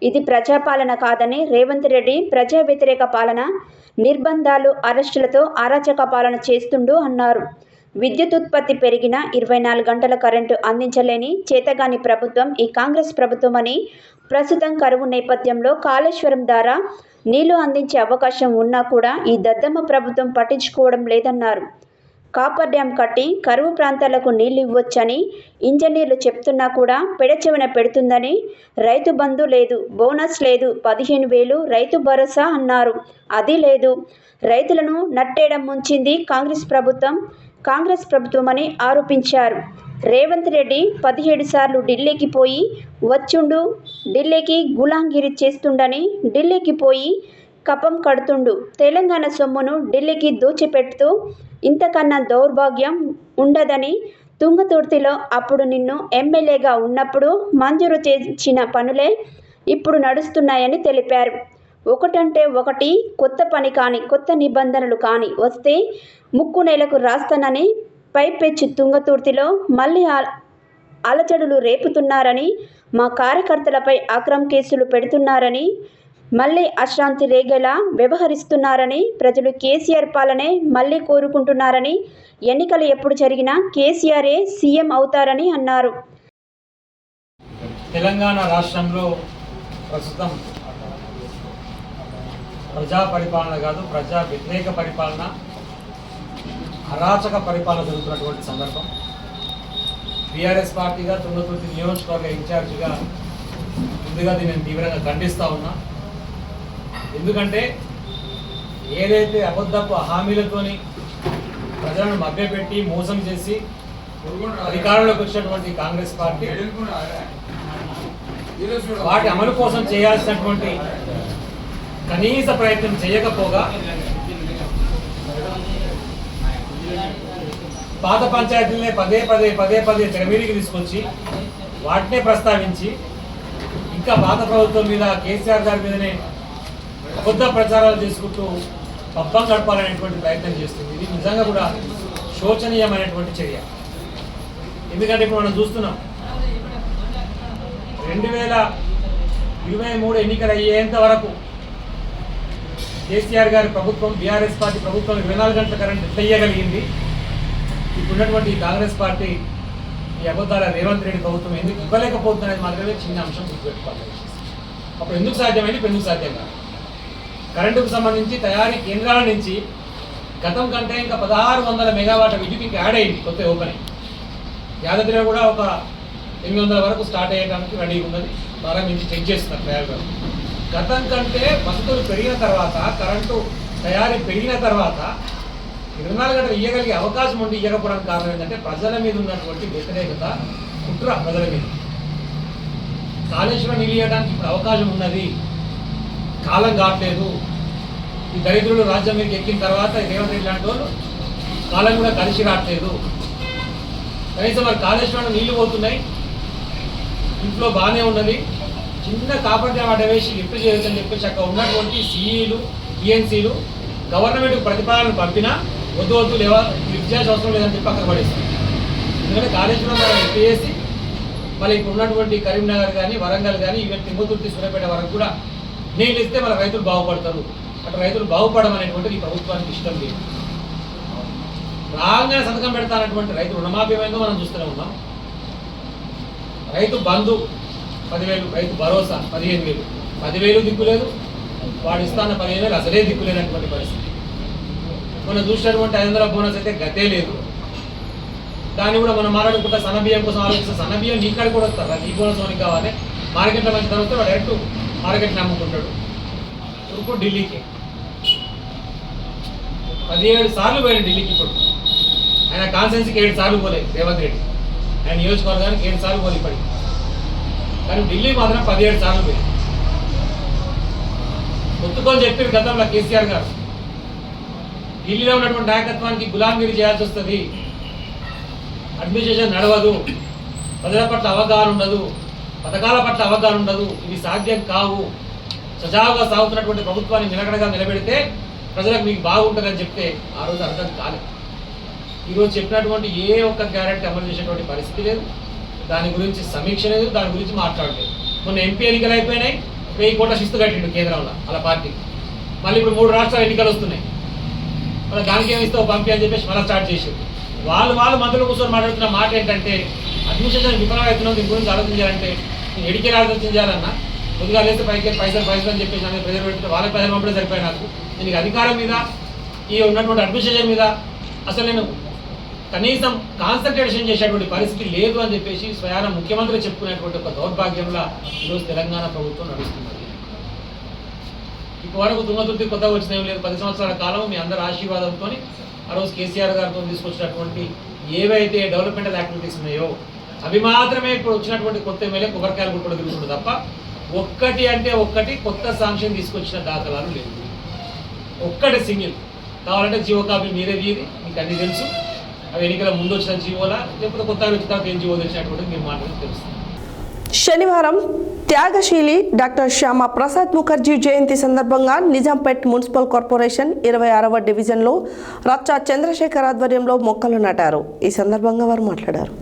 ఇది ప్రజాపాలన కాదని రేవంత్ రెడ్డి ప్రజా వ్యతిరేక పాలన, నిర్బంధాలు, అరెస్టులతో అరాచక పాలన చేస్తుండు అన్నారు. విద్యుత్ ఉత్పత్తి పెరిగిన 24 గంటల కరెంటు అందించలేని చేతగాని ప్రభుత్వం ఈ కాంగ్రెస్ ప్రభుత్వం అని, ప్రస్తుతం కరువు నేపథ్యంలో కాళేశ్వరం ద్వారా నీళ్లు అందించే అవకాశం ఉన్నా కూడా ఈ దద్దమ్మ ప్రభుత్వం పట్టించుకోవడం లేదన్నారు. కాపర్ డ్యాం కట్టి కరువు ప్రాంతాలకు నీళ్లు ఇవ్వొచ్చని ఇంజనీర్లు చెప్తున్నా కూడా పెడచెవిన పెడుతుందని, రైతు బంధు లేదు, బోనస్ లేదు, 15,000 రైతు భరోసా అన్నారు, అది లేదు. రైతులను నట్టేయడం ముంచింది కాంగ్రెస్ ప్రభుత్వం అని ఆరోపించారు. రేవంత్ రెడ్డి 17 సార్లు ఢిల్లీకి పోయి వచ్చుండు, ఢిల్లీకి గులాంగిరి చేస్తుండని ఢిల్లీకి పోయి కపం కడుతుండు, తెలంగాణ సొమ్మును ఢిల్లీకి దోచిపెడుతూ ఇంతకన్నా దౌర్భాగ్యం ఉండదని, తుంగతుర్తిలో అప్పుడు నిన్ను ఎమ్మెల్యేగా ఉన్నప్పుడు మంజూరు చేసిన పనులే ఇప్పుడు నడుస్తున్నాయని తెలిపారు. ఒకటంటే ఒకటి కొత్త పని కానీ, కొత్త నిబంధనలు కానీ వస్తే ముక్కు నేలకు రాస్తానని పైపెచ్చు తుంగతుర్తిలో మళ్ళీ అలచడులు రేపుతున్నారని, మా కార్యకర్తలపై అక్రమ కేసులు పెడుతున్నారని, మళ్ళీ అశాంతి రేగేలా వ్యవహరిస్తున్నారని, ప్రజలు కేసీఆర్ పాలనే మళ్ళీ కోరుకుంటున్నారని, ఎన్నికలు ఎప్పుడు జరిగినా కేసీఆరే సీఎం అవుతారని అన్నారు. తెలంగాణ రాష్ట్రంలో ప్రస్తుతం ప్రజా పరిపాలన కాదు, ప్రజా వ్యతిరేక పరిపాలన, అరాచక పరిపాలన జరుగుతున్నటువంటి సందర్భం. బీఆర్ఎస్ పార్టీగా తుంగతుర్తి నియోజకవర్గ ఇన్ఛార్జిగా ముందుగా దీన్ని తీవ్రంగా ఖండిస్తూ ఉన్నా. ఎందుకంటే ఏదైతే అబద్ధపు హామీలతోని ప్రజలను మభ్యపెట్టి మోసం చేసి అధికారంలోకి వచ్చినటువంటి కాంగ్రెస్ పార్టీ వాటి అమలు కోసం చేయాల్సినటువంటి కనీస ప్రయత్నం చేయకపోగా పాత పంచాయతీలనే పదే పదే తెరమీదికి తీసుకొచ్చి వాటినే ప్రస్తావించి ఇంకా పాత ప్రభుత్వం మీద, కేసీఆర్ గారి మీదనే అబద్ధ ప్రచారాలు చేసుకుంటూ పబ్బం గడపాలనేటువంటి ప్రయత్నం చేస్తుంది. ఇది నిజంగా కూడా శోచనీయమైనటువంటి చర్య. ఎందుకంటే ఇప్పుడు మనం చూస్తున్నాం 2023 ఎన్నికలు అయ్యేంత వరకు కేసీఆర్ గారి ప్రభుత్వం, బీఆర్ఎస్ పార్టీ ప్రభుత్వం 24 గంటల కరెంట్ ఎట్లా ఇయ్యగలిగింది. ఇప్పుడున్నటువంటి కాంగ్రెస్ పార్టీ, ఈ అబద్ధాల రేవంత్ రెడ్డి ప్రభుత్వం ఎందుకు ఇవ్వలేకపోతుందనేది మాత్రమే చిన్న అంశం గుర్తుపెట్టుకోవాలి. అప్పుడు ఎందుకు సాధ్యమైంది, ఇప్పుడు ఎందుకు సాధ్యం కాదు. కరెంటుకు సంబంధించి తయారీ కేంద్రాల నుంచి గతం కంటే ఇంకా 1600 మెగావాట్ల విద్యుత్ ఇంకా యాడ్ అయింది, కొత్త ఓపెనింగ్. యాదాద్రిలో కూడా ఒక 800 వరకు స్టార్ట్ అయ్యడానికి రెడీగా ఉన్నది, ప్రారంభించి చెక్ చేస్తున్నారు తయారు. గతం కంటే వసతులు పెరిగిన తర్వాత, కరెంటు తయారీ పెరిగిన తర్వాత 24 గంటలు ఇవ్వగలిగే అవకాశం ఉండి ఇవ్వకపోవడానికి కారణం ఏంటంటే ప్రజల మీద ఉన్నటువంటి వ్యతిరేకత, కుట్ర ప్రజల మీద. కాళేశ్వరం నీళ్ళు ఇవ్వడానికి ఇప్పుడు అవకాశం ఉన్నది, కాలం కావట్లేదు. ఈ దరిద్రులు రాజ్యం మీద ఎక్కిన తర్వాత రేవంత్ రెడ్డి లాంటి వాళ్ళు కాలం కూడా కలిసి రావట్లేదు. కనీసం మరి కాళేశ్వరం నీళ్లు పోతున్నాయి, ఇంట్లో బాగానే ఉన్నది, చిన్న కాపర్ డ్యాం అడ్డ వేసి లిఫ్ట్ చేయొచ్చని చెప్పేసి అక్కడ ఉన్నటువంటి సిఈలు, ఈఎన్సీలు గవర్నమెంట్కి ప్రతిపాదనలు పంపినా వద్దు లేవా లిఫ్ట్ చేయాల్సిన అవసరం లేదని చెప్పి అక్కడ పడేస్తారు. ఎందుకంటే కాళేశ్వరం మనం లిఫ్ట్ చేసి మళ్ళీ ఇప్పుడు ఉన్నటువంటి కరీంనగర్ కానీ, వరంగల్ కానీ, ఈవెన్ తుంగతుర్తి, సూర్యాపేట వరకు కూడా నీళ్ళు ఇస్తే మన రైతులు బాగుపడతారు. అటు రైతులు బాగుపడడం అనేటువంటిది ఈ ప్రభుత్వానికి ఇష్టం లేదు. రాగానే సంతకం పెడతానటువంటి రైతు రుణమాఫీ ఏమైందో మనం చూస్తూనే ఉన్నాం. రైతు బంధు 10,000, రైతు భరోసా 15,000, 10,000 దిక్కు లేదు, వాడు ఇస్తాన్న 15,000 అసలే దిక్కు లేనటువంటి పరిస్థితి. మనం చూసినటువంటి 500 బోనస్ అయితే గతే లేదు. దాన్ని కూడా మనం మాట్లాడుకుంటా సన్నబియ్యం కోసం ఆలోచిస్తే సన్నబియ్యం నీ కాడికి కూడా వస్తారు, నీ బోనస్ మనకి కావాలి. మార్కెట్లో మంచి ధర వస్తే వాడు డైరెక్ట్ మార్కెట్ని అమ్ముకుంటాడు. ఇప్పుడు ఢిల్లీకి 17 సార్లు పోయాడు ఢిల్లీకి. ఇప్పుడు ఆయన కాన్స్టిట్యున్సీకి 7 సార్లు పోలేదు రేవంత్ రెడ్డి, ఆయన నియోజకవర్గానికి 7 సార్లు పోలే ఇప్పటికి. కానీ ఢిల్లీ మాత్రం 17 సార్లు పోయింది. ఒత్తుకొని చెప్పారు గతంలో కేసీఆర్ గారు, ఢిల్లీలో ఉన్నటువంటి నాయకత్వానికి గులాంగిరి చేయాల్సి వస్తుంది, అడ్మినిస్ట్రేషన్ నడవదు, ప్రజల పట్ల అవగాహన ఉండదు, పథకాల పట్ల అవగాహన ఉండదు, ఇవి సాధ్యం కావు, సజావుగా సాగుతున్నటువంటి ప్రభుత్వాన్ని నిలకడగా నిలబెడితే ప్రజలకు మీకు బాగుంటుందని చెప్తే ఆ రోజు అర్థం కాలేదు. ఈరోజు చెప్పినటువంటి ఏ ఒక్క గ్యారెంటీ అమలు చేసేటువంటి పరిస్థితి లేదు, దాని గురించి సమీక్ష లేదు, దాని గురించి మాట్లాడలేదు. మొన్న ఎంపీ ఎన్నికలు అయిపోయినాయి, 1000 కోట్ల శిస్తు కట్టిండు కేంద్రంలో అలా పార్టీకి. మళ్ళీ ఇప్పుడు 3 రాష్ట్రాల ఎన్నికలు వస్తున్నాయి, మళ్ళీ దానికి ఏమి ఇస్తావు పంపి అని చెప్పేసి మళ్ళీ స్టార్ట్ చేసారు. వాళ్ళు మంత్రులు కూర్చొని మాట్లాడుతున్న మాట ఏంటంటే అడ్మినిస్ట్రేషన్ విఫలమవుతున్నాం, దీని గురించి ఆలోచించాలంటే నేను ఎడికి ఆలోచించాలన్నా కొద్దిగా లేస్తే పైసలు అని చెప్పేసి అనేది ప్రజలు పెడితే వాళ్ళకి ప్రజలు పంపడే సరిపోయి నాకు దీనికి అధికారం మీద ఈ ఉన్నటువంటి అడ్మినిస్ట్రేషన్ మీద అసలు నేను కనీసం కాన్సన్ట్రేషన్ చేసేటువంటి పరిస్థితి లేదు అని చెప్పేసి స్వయాన ముఖ్యమంత్రి చెప్పుకునేటువంటి ఒక దౌర్భాగ్యంలో ఈరోజు తెలంగాణ ప్రభుత్వం నడుస్తున్నది. ఇప్పటి వరకు తుంగతుర్తి కొత్తగా వచ్చిన ఏం లేదు. 10 సంవత్సరాల కాలం మీ అందరి ఆశీర్వాదంతో ఆ రోజు కేసీఆర్ గారితో తీసుకొచ్చినటువంటి ఏవైతే డెవలప్మెంటల్ యాక్టివిటీస్ ఉన్నాయో అవి మాత్రమే ఇప్పుడు వచ్చినటువంటి కొత్త ఎమ్మెల్యే కొబ్బరికాయలు కూడా తిరుగుతుంది తప్ప ఒక్కటి అంటే ఒక్కటి కొత్త శాంక్షన్ తీసుకొచ్చిన దాఖలాలు లేవు. ఒక్కటి సింగిల్ కావాలంటే జీవో కాపీ మీరే తీరి, మీకు అన్నీ తెలుసు. అవి ఎన్నికల ముందు వచ్చిన జీవోలా లేకపోతే కొత్తగా వచ్చిన తర్వాత ఏం జీవో తెచ్చినటువంటి మీరు మాట్లాడి తెలుస్తుంది. శనివారం త్యాగశీలి డాక్టర్ శ్యామ ప్రసాద్ ముఖర్జీ జయంతి సందర్భంగా నిజాంపేట్ మున్సిపల్ కార్పొరేషన్ 26వ డివిజన్లో రచ్చా చంద్రశేఖర్ ఆధ్వర్యంలో మొక్కలు నాటారు. ఈ సందర్భంగా వారు మాట్లాడారు.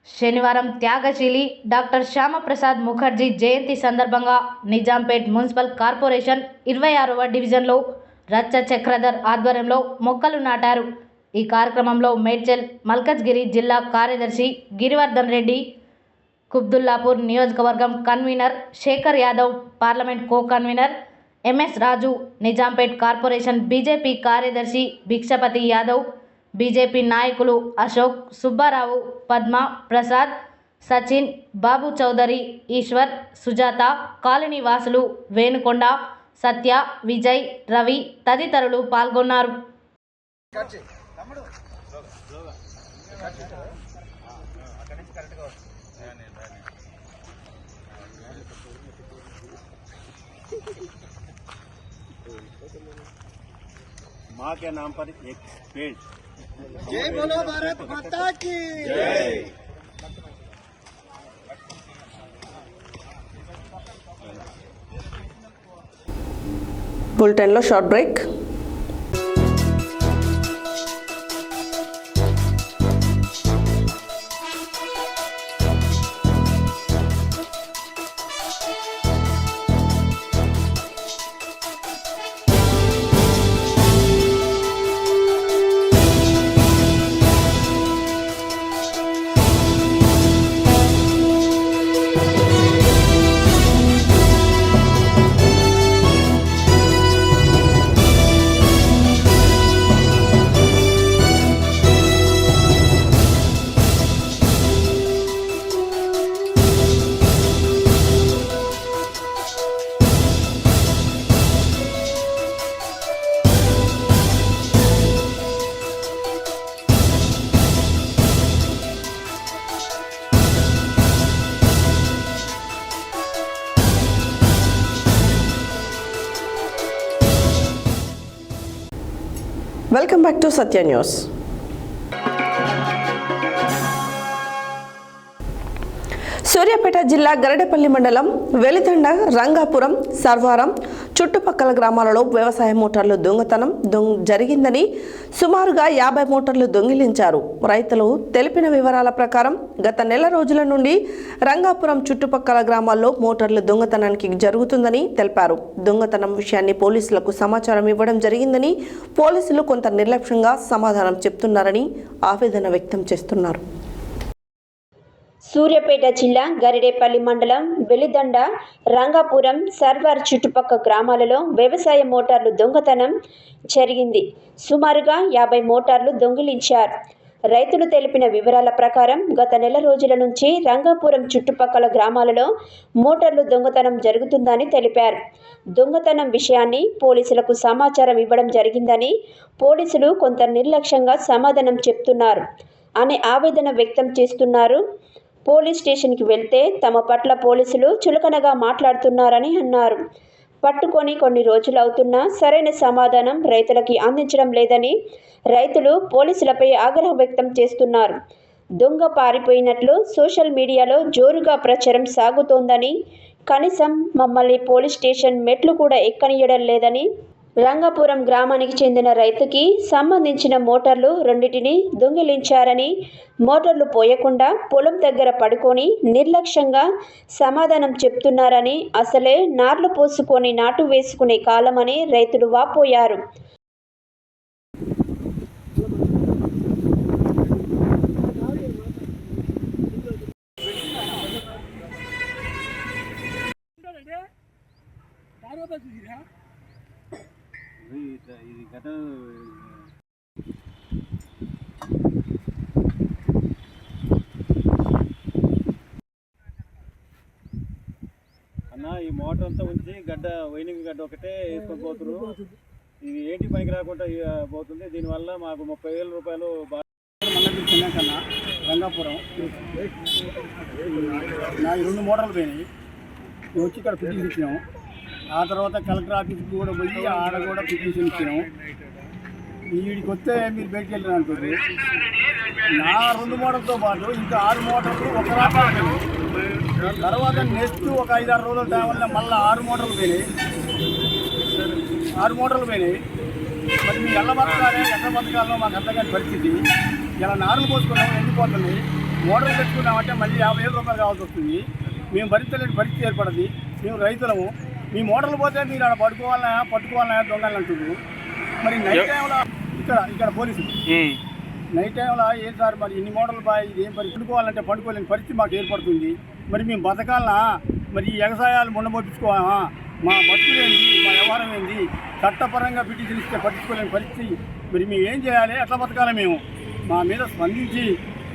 శనివారం త్యాగశీలి డాక్టర్ శ్యామప్రసాద్ ముఖర్జీ జయంతి సందర్భంగా నిజాంపేట్ మున్సిపల్ కార్పొరేషన్ 26వ డివిజన్లో రచ్చ చక్రధర్ ఆధ్వర్యంలో మొక్కలు నాటారు. ఈ కార్యక్రమంలో మేడ్చల్ మల్కజ్గిరి జిల్లా కార్యదర్శి గిరివర్ధన్ రెడ్డి, కుబ్దుల్లాపూర్ నియోజకవర్గం convener Shekar Yadav, parliament co convener MS Raju, Nizampet corporation BJP కార్యదర్శి భిక్షపతి యాదవ్, బీజేపీ నాయకులు అశోక్, సుబ్బారావు, పద్మ, ప్రసాద్, సచిన్, బాబు చౌదరి, ఈశ్వర్, సుజాత, కాలనీ వాసులు, వేనుకొండ, సత్య, విజయ్, రవి తదితరులు పాల్గొన్నారు. माँ के नाम पर एक पेड़। जय बोलो भारत माता की जय। బులెటిన్లో short break. Welcome back to Satya news. Suryapet జిల్లా గరడపల్లి మండలం వెలితండ, రంగాపురం, సర్వారం, చుట్టుపక్కల గ్రామాలలో వ్యవసాయ మోటార్లు దొంగతనం జరిగిందని సుమారుగా 50 మోటార్లు దొంగిలించారు. రైతులు తెలిపిన వివరాల ప్రకారం గత నెల రోజుల నుండి రంగాపురం చుట్టుపక్కల గ్రామాల్లో మోటార్లు దొంగతనానికి జరుగుతుందని తెలిపారు. దొంగతనం విషయాన్ని పోలీసులకు సమాచారం ఇవ్వడం జరిగిందని, పోలీసులు కొంత నిర్లక్ష్యంగా సమాధానం చెప్తున్నారని ఆవేదన వ్యక్తం చేస్తున్నారు. సూర్యాపేట జిల్లా గరిడేపల్లి మండలం వెలిదండ, రంగాపురం, సర్వార్ చుట్టుపక్కల గ్రామాలలో వ్యవసాయ మోటార్లు దొంగతనం జరిగింది. సుమారుగా 50 మోటార్లు దొంగిలించారు. రైతులు తెలిపిన వివరాల ప్రకారం గత నెల రోజుల నుంచి రంగాపురం చుట్టుపక్కల గ్రామాలలో మోటార్లు దొంగతనం జరుగుతుందని తెలిపారు. దొంగతనం విషయాన్ని పోలీసులకు సమాచారం ఇవ్వడం జరిగిందని, పోలీసులు కొంత నిర్లక్ష్యంగా సమాధానం చెప్తున్నారు అనే ఆవేదన వ్యక్తం చేస్తున్నారు. పోలీస్ స్టేషన్కి వెళ్తే తమ పట్ల పోలీసులు చులకనగా మాట్లాడుతున్నారని అన్నారు. పట్టుకొని కొన్ని రోజులు అవుతున్నా సరైన సమాధానం రైతులకి అందించడం లేదని రైతులు పోలీసులపై ఆగ్రహం వ్యక్తం చేస్తున్నారు. దొంగ పారిపోయినట్లు సోషల్ మీడియాలో జోరుగా ప్రచారం సాగుతోందని, కనీసం మమ్మల్ని పోలీస్ స్టేషన్ మెట్లు కూడా ఎక్కనియడం లేదని, రంగాపురం గ్రామానికి చెందిన రైతుకి సంబంధించిన మోటార్లు 2టిని దొంగిలించారని, మోటార్లు పోయకుండా పొలం దగ్గర పడుకొని నిర్లక్ష్యంగా సమాధానం చెప్తున్నారని, అసలే నార్లు పోసుకొని నాటు వేసుకునే కాలమని రైతులు వాపోయారు. అన్న ఈ మోటార్ అంతా ఉంచి వైనింగ్ గడ్డ ఒకటే వేసుకొని పోతురు. ఇది ఏంటి పైకి రాకుండా పోతుంది. దీనివల్ల మాకు 30,000 రూపాయలు కన్నా రంగాపురం నా 2 మోటార్లు పోయినాయి. వచ్చి ఇక్కడ పిటిషన్ ఇచ్చినాం. ఆ తర్వాత కలెక్టర్ ఆఫీస్కి కూడా పోయి ఆడ కూడా పిటిషన్ ఇచ్చినాం. వీడికి వస్తే మీరు బయటికి వెళ్ళిన అంటుంది. నా 2 మోటార్లతో పాటు ఇంకా 6 మోటార్లు ఒక రాత్రి, తర్వాత నెక్స్ట్ ఒక 5-6 రోజుల టైం వల్ల మళ్ళీ 6 మోటార్లు పోయినాయి. 6 మోటార్లు పోయినాయి. మరి మీరు ఎట్లా బతకాలో మాకు అర్థం కాని పరిస్థితి. ఇలా నారులు పోసుకున్నాము, ఎండిపోతుంది. మోటార్లు తెచ్చుకున్నామంటే మళ్ళీ 50,000 రూపాయలు కావాల్సి వస్తుంది. మేము భరించలేని పరిస్థితి ఏర్పడింది. మేము రైతులము. మీ మోటార్లు పోతే మీరు అక్కడ పట్టుకోవాలన్నా దొంగలు అంటున్నారు. మరి నైట్ టైంలో ఇక్కడ పోలీసులు నైట్ టైంలో ఏం సార్ మరి ఇన్ని మోటార్లు బాయ్ ఇది ఏం పట్టుకోవాలంటే పట్టుకోలేని పరిస్థితి మాకు ఏర్పడుతుంది. మరి మేము బతకాలనా? మరి ఈ వ్యవసాయాలు మొండబొట్టించుకోవాలా? మా బతుకులేంది, మా వ్యవహారం ఏంది? చట్టపరంగా పిటిషన్ ఇస్తే పట్టించుకోలేని పరిస్థితి. మరి మేము ఏం చేయాలి? ఎట్లా బతకాలి? మేము మా మీద స్పందించి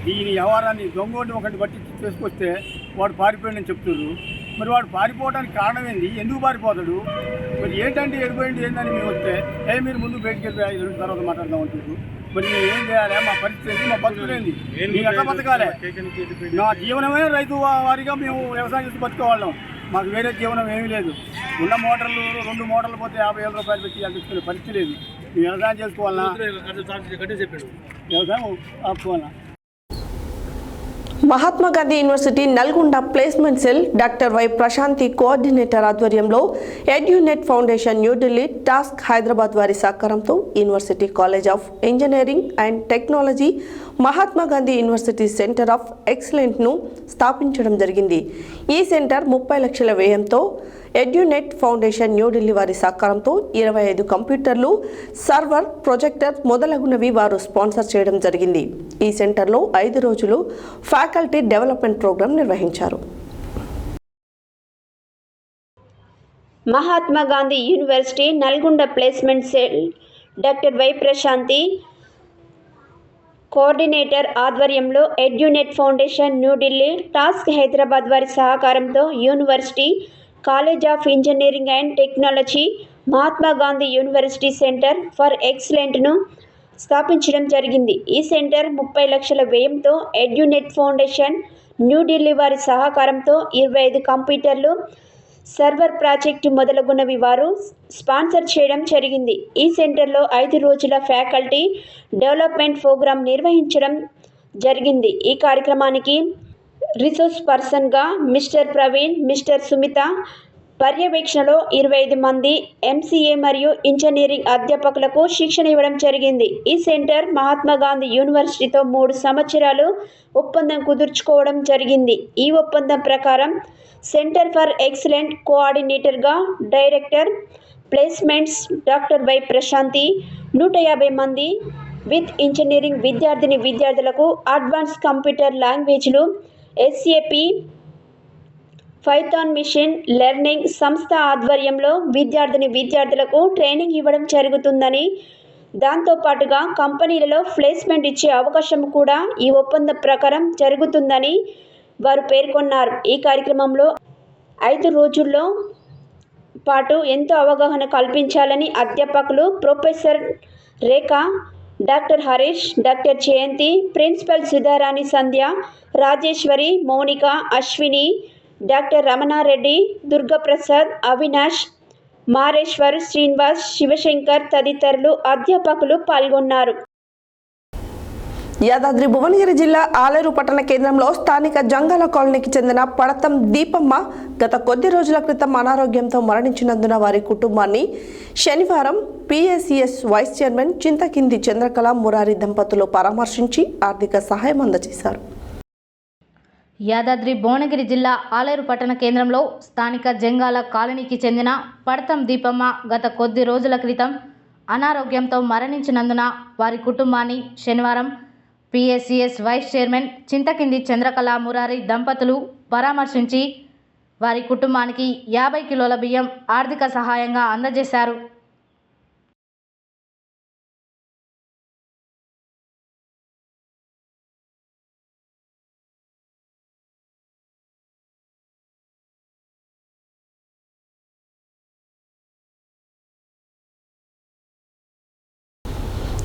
దీని వ్యవహారాన్ని దొంగోటి ఒకటి బట్టి చేసుకొస్తే వాడు పారిపోయాడని చెప్తున్నారు. మరి వాడు పారిపోవడానికి కారణం ఏంది? ఎందుకు పారిపోతాడు? మరి ఏంటంటే ఎడిపోయింది ఏంటని మేము వస్తే మీరు ముందు బయటికి వెళ్ళి 5 రోజుల తర్వాత మాట్లాడదాం అంటారు. మరి మేము ఏం చేయాలి? మా పరిస్థితి, మా బతుకులేంది? మేము ఎట్లా బతకాలి? నా జీవనమే రైతు వారిగా మేము వ్యవసాయం చేసి బతుకోవాళ్ళం. మాకు వేరే జీవనం ఏమీ లేదు. ఉన్న మోటార్లు 2 మోటార్లు పోతే 50,000 రూపాయలు పెట్టి అందించుకునే పరిస్థితి లేదు. మేము వ్యవసాయం చేసుకోవాలన్నా, వ్యవసాయం ఆపుకోవాలన్నా. Mahatma Gandhi university Nalgonda placement cell doctor Y Prashanthi coordinator ఆధ్వర్యంలో ఎడ్యునెట్ ఫౌండేషన్ న్యూఢిల్లీ, టాస్క్ హైదరాబాద్ వారి సహకారంతో university college of engineering and technology, Mahatma Gandhi university centre of ఎక్సలెంట్ను స్థాపించడం జరిగింది. ఈ సెంటర్ 30 లక్షల వ్యయంతో ఎడ్యునెట్ ఫౌండేషన్ న్యూఢిల్లీ వారి సహకారంతో 25 కంప్యూటర్లు, సర్వర్, ప్రొజెక్టర్ మొదలగునవి వారు స్పాన్సర్ చేయడం జరిగింది. ఈ సెంటర్లో 5 రోజులు ఫ్యాకల్టీ డెవలప్మెంట్ ప్రోగ్రాం నిర్వహించారు. Mahatma Gandhi university Nalgonda placement cell doctor Y Prashanthi coordinator ఆధ్వర్యంలో ఎడ్యునెట్ ఫౌండేషన్ న్యూఢిల్లీ, టాస్క్ హైదరాబాద్ వారి సహకారంతో university college of engineering and technology, Mahatma Gandhi university centre for ఎక్సలెంట్ను స్థాపించడం జరిగింది. ఈ సెంటర్ 30 లక్షల వ్యయంతో ఎడ్యునెట్ ఫౌండేషన్ న్యూఢిల్లీ వారి సహకారంతో 25 కంప్యూటర్లు, సర్వర్ ప్రాజెక్టు మొదలగునవి వారు స్పాన్సర్ చేయడం జరిగింది. ఈ సెంటర్లో 5 రోజుల ఫ్యాకల్టీ డెవలప్మెంట్ ప్రోగ్రాం నిర్వహించడం జరిగింది. ఈ కార్యక్రమానికి రిసోర్స్ పర్సన్గా మిస్టర్ ప్రవీణ్, మిస్టర్ సుమిత, పర్యవేక్షణలో 25 మంది MCA మరియు ఇంజనీరింగ్ అధ్యాపకులకు శిక్షణ ఇవ్వడం జరిగింది. ఈ సెంటర్ మహాత్మా గాంధీ యూనివర్సిటీతో 3 సంవత్సరాలు ఒప్పందం కుదుర్చుకోవడం జరిగింది. ఈ ఒప్పందం ప్రకారం సెంటర్ ఫర్ ఎక్సలెంట్ కోఆర్డినేటర్గా director placements doctor Y Prashanthi 150 మంది విత్ ఇంజనీరింగ్ విద్యార్థులకు అడ్వాన్స్ కంప్యూటర్ లాంగ్వేజ్లు SAP పైథాన్ మిషన్ లెర్నింగ్ సంస్థ ఆధ్వర్యంలో విద్యార్థులకు ట్రైనింగ్ ఇవ్వడం జరుగుతుందని, దాంతోపాటుగా కంపెనీలలో ప్లేస్మెంట్ ఇచ్చే అవకాశం కూడా ఈ ఒప్పందం ప్రకారం జరుగుతుందని వారు పేర్కొన్నారు. ఈ కార్యక్రమంలో 5 రోజుల్లో పాటు ఎంతో అవగాహన కల్పించాలని అధ్యాపకులు ప్రొఫెసర్ రేఖ, డాక్టర్ హరీష్, డాక్టర్ జయంతి, ప్రిన్సిపల్ సుధారాణి, సంధ్య, రాజేశ్వరి, మౌనిక, అశ్విని, డాక్టర్ రమణారెడ్డి, దుర్గాప్రసాద్, అవినాష్, మారేశ్వర్, శ్రీనివాస్, శివశంకర్ తదితరులు అధ్యాపకులు పాల్గొన్నారు. యాదాద్రి భువనగిరి జిల్లా ఆలేరు పట్టణ కేంద్రంలో స్థానిక జంగాల కాలనీకి చెందిన పడతం దీపమ్మ గత కొద్ది రోజుల క్రితం అనారోగ్యంతో మరణించినందున వారి కుటుంబాన్ని శనివారం PACS vice chairman Chinthakindi Chandrakala Murari దంపతులు పరామర్శించి ఆర్థిక సహాయం అందజేశారు. యాదాద్రి భువనగిరి జిల్లా ఆలేరు పట్టణ కేంద్రంలో స్థానిక జంగాల కాలనీకి చెందిన పడతం దీపమ్మ గత కొద్ది రోజుల క్రితం అనారోగ్యంతో మరణించినందున వారి కుటుంబాన్ని శనివారం PACS vice chairman Chinthakindi Chandrakala Murari దంపతులు పరామర్శించి వారి కుటుంబానికి 50 కిలోల బియ్యం ఆర్థిక సహాయంగా అందజేశారు.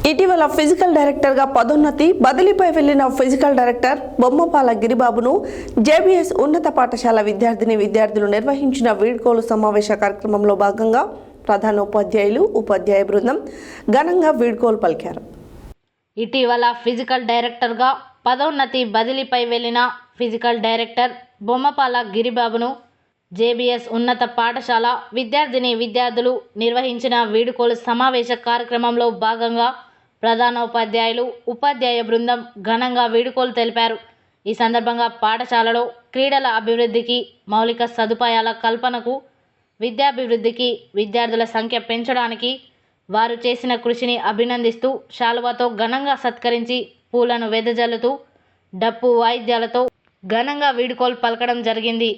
ఇటీవల ఫిజికల్ డైరెక్టర్గా పదోన్నతి బదిలీపై వెళ్లిన ఫిజికల్ డైరెక్టర్ బొమ్మపాల గిరిబాబును JBS ఉన్నత పాఠశాల విద్యార్థులు నిర్వహించిన వీడ్కోలు సమావేశ కార్యక్రమంలో భాగంగా ప్రధానోపాధ్యాయులు ఉపాధ్యాయ బృందం ఘనంగా వీడ్కోలు పలికారు. ఇటీవల ఫిజికల్ డైరెక్టర్గా పదోన్నతి బదిలీపై వెళ్లిన ఫిజికల్ డైరెక్టర్ బొమ్మపాల గిరిబాబును JBS ఉన్నత పాఠశాల విద్యార్థులు నిర్వహించిన వీడ్కోలు సమావేశ కార్యక్రమంలో భాగంగా ప్రధానోపాధ్యాయులు ఉపాధ్యాయ బృందం ఘనంగా వీడ్కోలు తెలిపారు. ఈ సందర్భంగా పాఠశాలలో క్రీడల అభివృద్ధికి, మౌలిక సదుపాయాల కల్పనకు, విద్యాభివృద్ధికి, విద్యార్థుల సంఖ్య పెంచడానికి వారు చేసిన కృషిని అభినందిస్తూ శాలువాతో ఘనంగా సత్కరించి పూలను వెదజల్లుతూ డప్పు వాయిద్యాలతో ఘనంగా వీడ్కోలు పలకడం జరిగింది.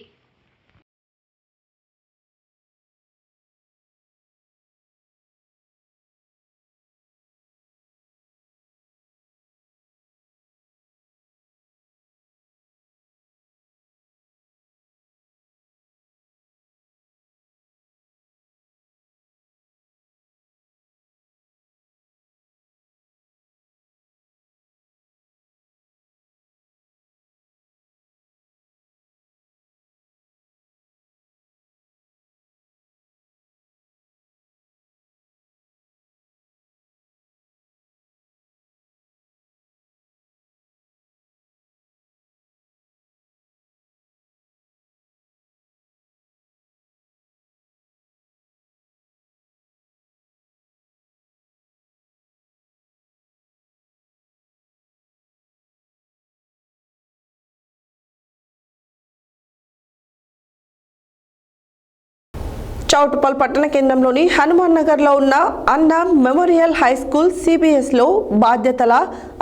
చౌటుపల్ పట్టణ కేంద్రంలోని హనుమాన్ నగర్లో ఉన్న అన్న మెమోరియల్ హై స్కూల్ CBSలో బాధ్యతల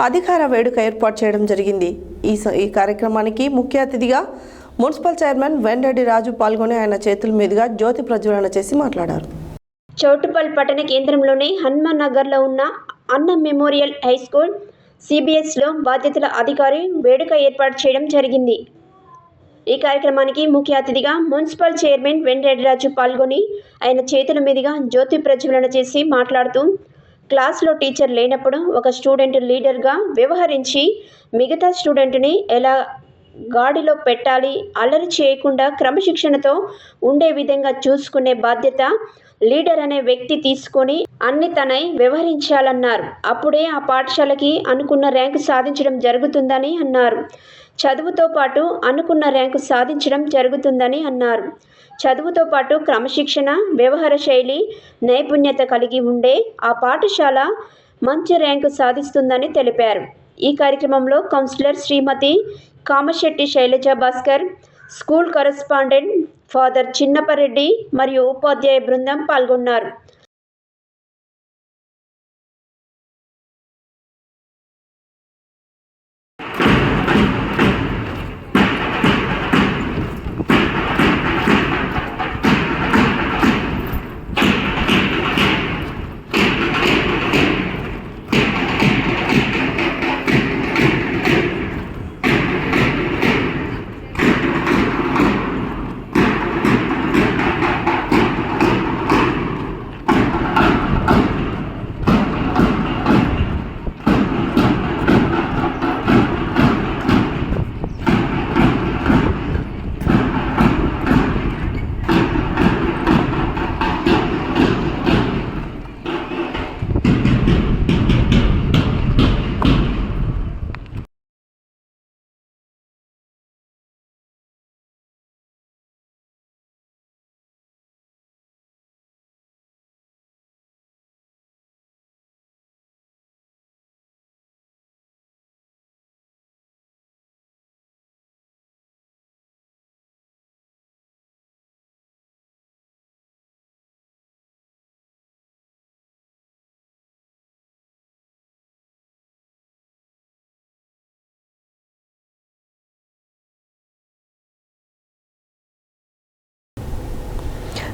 అధికార వేడుక ఏర్పాటు చేయడం జరిగింది. ఈ కార్యక్రమానికి ముఖ్య అతిథిగా మున్సిపల్ చైర్మన్ వెంరెడ్డి రాజు పాల్గొని ఆయన చేతుల మీదుగా జ్యోతి ప్రజ్వలన చేసి మాట్లాడారు. చౌటుపల్ పట్టణ కేంద్రంలోని హనుమాన్ నగర్లో ఉన్న అన్న మెమోరియల్ హై స్కూల్ CBSలో బాధ్యతల అధికారి వేడుక ఏర్పాటు చేయడం జరిగింది. ఈ కార్యక్రమానికి ముఖ్య అతిథిగా మున్సిపల్ చైర్మన్ వెంరెడ్డి రాజు పాల్గొని ఆయన చేతుల మీదుగా జ్యోతి ప్రజ్వలన చేసి మాట్లాడుతూ క్లాస్లో టీచర్ లేనప్పుడు ఒక స్టూడెంట్ లీడర్గా వ్యవహరించి మిగతా స్టూడెంట్ని ఎలా గాడిలో పెట్టాలి, అల్లరి చేయకుండా క్రమశిక్షణతో ఉండే విధంగా చూసుకునే బాధ్యత లీడర్ అనే వ్యక్తి తీసుకొని అన్ని తనై వ్యవహరించాలన్నారు. అప్పుడే ఆ పాఠశాలకి అనుకున్న ర్యాంకు సాధించడం జరుగుతుందని అన్నారు. చదువుతో పాటు అనుకున్న ర్యాంకు సాధించడం జరుగుతుందని అన్నారు. చదువుతో పాటు క్రమశిక్షణ, వ్యవహార శైలి, నైపుణ్యత కలిగి ఉండే ఆ పాఠశాల మంచి ర్యాంకు సాధిస్తుందని తెలిపారు. ఈ కార్యక్రమంలో councillor Srimati Kamashetti Sailaja Bhaskar, school correspondent father Chinnapareddy మరియు ఉపాధ్యాయ బృందం పాల్గొన్నారు.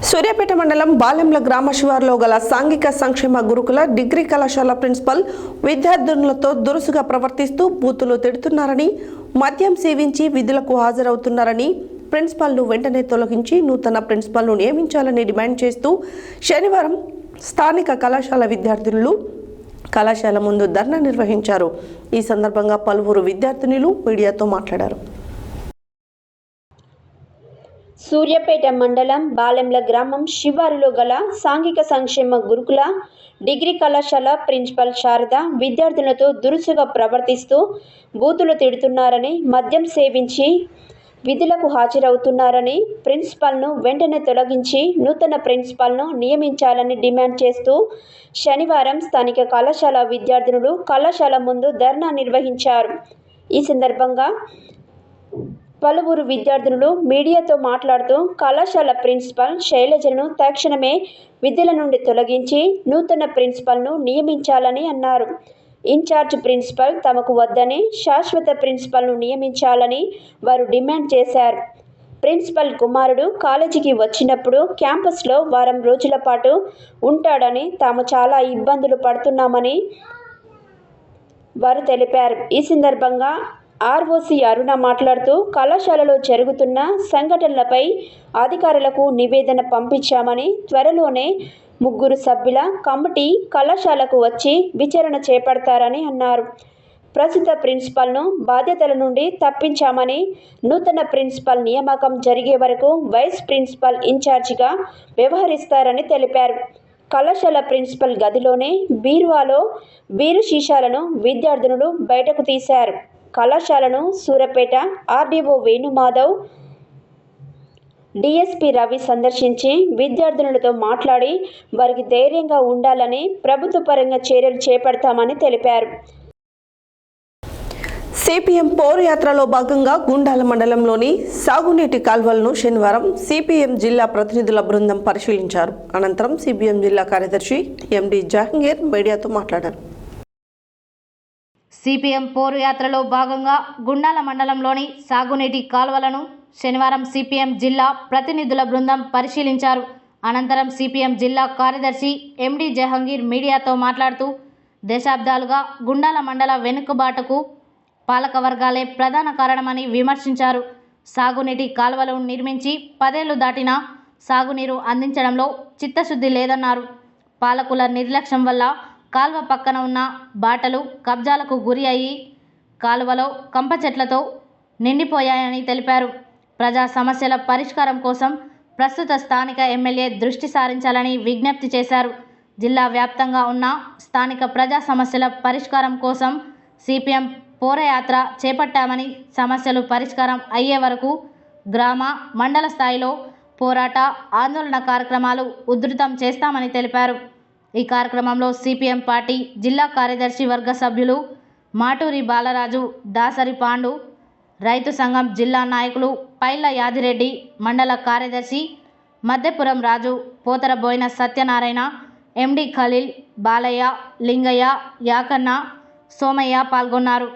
సూర్యాపేట మండలం బాలెంల గ్రామ శివారులో గల సాంఘిక సంక్షేమ గురుకుల డిగ్రీ కళాశాల ప్రిన్సిపల్ విద్యార్థులతో దురుసుగా ప్రవర్తిస్తూ బూతులు తిడుతున్నారని, మద్యం సేవించి విధులకు హాజరవుతున్నారని, ప్రిన్సిపల్ను వెంటనే తొలగించి నూతన ప్రిన్సిపల్ను నియమించాలని డిమాండ్ చేస్తూ శనివారం స్థానిక కళాశాల విద్యార్థులు కళాశాల ముందు ధర్నా నిర్వహించారు. ఈ సందర్భంగా పలువురు విద్యార్థినులు మీడియాతో మాట్లాడారు. సూర్యాపేట మండలం బాలెంల గ్రామం శివారులో గల సాంఘిక సంక్షేమ గురుకుల డిగ్రీ కళాశాల ప్రిన్సిపల్ శారద విద్యార్థులతో దురుసుగా ప్రవర్తిస్తూ బూతులు తిడుతున్నారని, మద్యం సేవించి విధులకు హాజరవుతున్నారని, ప్రిన్సిపల్ను వెంటనే తొలగించి నూతన ప్రిన్సిపల్ను నియమించాలని డిమాండ్ చేస్తూ శనివారం స్థానిక కళాశాల విద్యార్థులు కళాశాల ముందు ధర్నా నిర్వహించారు. ఈ సందర్భంగా పలువురు విద్యార్థులు మీడియాతో మాట్లాడుతూ కళాశాల ప్రిన్సిపల్ శైలజను తక్షణమే విధుల నుండి తొలగించి నూతన ప్రిన్సిపల్ను నియమించాలని అన్నారు. ఇన్ఛార్జ్ ప్రిన్సిపల్ తమకు వద్దని శాశ్వత ప్రిన్సిపల్ను నియమించాలని వారు డిమాండ్ చేశారు. ప్రిన్సిపల్ కుమారుడు కాలేజీకి వచ్చినప్పుడు క్యాంపస్లో వారం రోజుల పాటు ఉంటాడని, తాము చాలా ఇబ్బందులు పడుతున్నామని వారు తెలిపారు. ఈ సందర్భంగా ఆర్ఓసి అరుణ మాట్లాడుతూ కళాశాలలో జరుగుతున్న సంఘటనలపై అధికారులకు నివేదన పంపించామని, త్వరలోనే 3 సభ్యుల కమిటీ కళాశాలకు వచ్చి విచారణ చేపడతారని అన్నారు. ప్రస్తుత ప్రిన్సిపల్ను బాధ్యతల నుండి తప్పించామని, నూతన ప్రిన్సిపల్ నియామకం జరిగే వరకు వైస్ ప్రిన్సిపల్ ఇన్ఛార్జిగా వ్యవహరిస్తారని తెలిపారు. కళాశాల ప్రిన్సిపల్ గదిలోనే బీరువాలో బీరు సీసాలను విద్యార్థినులు బయటకు తీశారు. కళాశాలను సూర్యాపేట ఆర్డీఓ వేణుమాధవ్, డిఎస్పీ రవి సందర్శించి విద్యార్థినులతో మాట్లాడి వారికి ధైర్యంగా ఉండాలని, ప్రభుత్వ పరంగా చర్యలు చేపడతామని తెలిపారు. సిపిఎం పౌరు యాత్రలో భాగంగా గుండాల మండలంలోని సాగునీటి కాల్వలను శనివారం సిపిఎం జిల్లా ప్రతినిధుల బృందం పరిశీలించారు. అనంతరం సిపిఎం జిల్లా కార్యదర్శి ఎండి జహంగీర్ మీడియాతో మాట్లాడారు. సిపిఎం పౌరు యాత్రలో భాగంగా గుండాల మండలంలోని సాగునీటి కాలువలను శనివారం సిపిఎం జిల్లా ప్రతినిధుల బృందం పరిశీలించారు. అనంతరం సిపిఎం జిల్లా కార్యదర్శి ఎండి జహంగీర్ మీడియాతో మాట్లాడుతూ దశాబ్దాలుగా గుండాల మండల వెనుకబాటుకు పాలక వర్గాలే ప్రధాన కారణమని విమర్శించారు. సాగునీటి కాలువలు నిర్మించి 10 ఏళ్లు దాటినా సాగునీరు అందించడంలో చిత్తశుద్ధి లేదన్నారు. పాలకుల నిర్లక్ష్యం వల్ల కాల్వ పక్కన ఉన్న బాటలు కబ్జాలకు గురి అయ్యి కాలువలో కంప చెట్లతో నిండిపోయాయని తెలిపారు. ప్రజా సమస్యల పరిష్కారం కోసం ప్రస్తుత స్థానిక ఎమ్మెల్యే దృష్టి సారించాలని విజ్ఞప్తి చేశారు. జిల్లా వ్యాప్తంగా ఉన్న స్థానిక ప్రజా సమస్యల పరిష్కారం కోసం సిపిఎం పోరయాత్ర చేపట్టామని సమస్యలు పరిష్కారం అయ్యే వరకు గ్రామ మండల స్థాయిలో పోరాట ఆందోళన కార్యక్రమాలు ఉధృతం చేస్తామని తెలిపారు. ఈ కార్యక్రమంలో సిపిఎం పార్టీ జిల్లా కార్యదర్శి వర్గ సభ్యులు మాటూరి బాలరాజు, దాసరి పాండు, రైతు సంఘం జిల్లా నాయకులు పైళ్ళ యాదిరెడ్డి, మండల కార్యదర్శి మద్దెపురం రాజు, పోతరబోయిన సత్యనారాయణ, ఎండి ఖలీల్, బాలయ్య, లింగయ్య, యాకన్న, సోమయ్య పాల్గొన్నారు.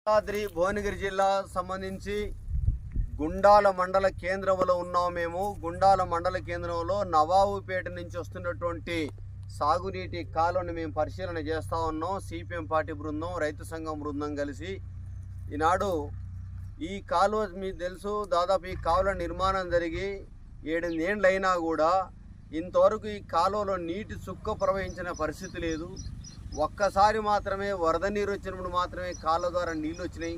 యాదాద్రి భువనగిరి జిల్లా సంబంధించి గుండాల మండల కేంద్రంలో ఉన్నాము. మేము గుండాల మండల కేంద్రంలో నవాబుపేట నుంచి వస్తున్నటువంటి సాగునీటి కాలువను మేము పరిశీలన చేస్తూ ఉన్నాం. సిపిఎం పార్టీ బృందం, రైతు సంఘం బృందం కలిసి ఈనాడు ఈ కాలువ మీకు తెలుసు, దాదాపు ఈ కాలువ నిర్మాణం జరిగి 7 ఏళ్ళు అయినా కూడా ఇంతవరకు ఈ కాలువలో నీటి చుక్క ప్రవహించిన పరిస్థితి లేదు. ఒక్కసారి మాత్రమే వరద నీరు వచ్చినప్పుడు మాత్రమే కాలువ ద్వారా నీళ్ళు వచ్చినాయి.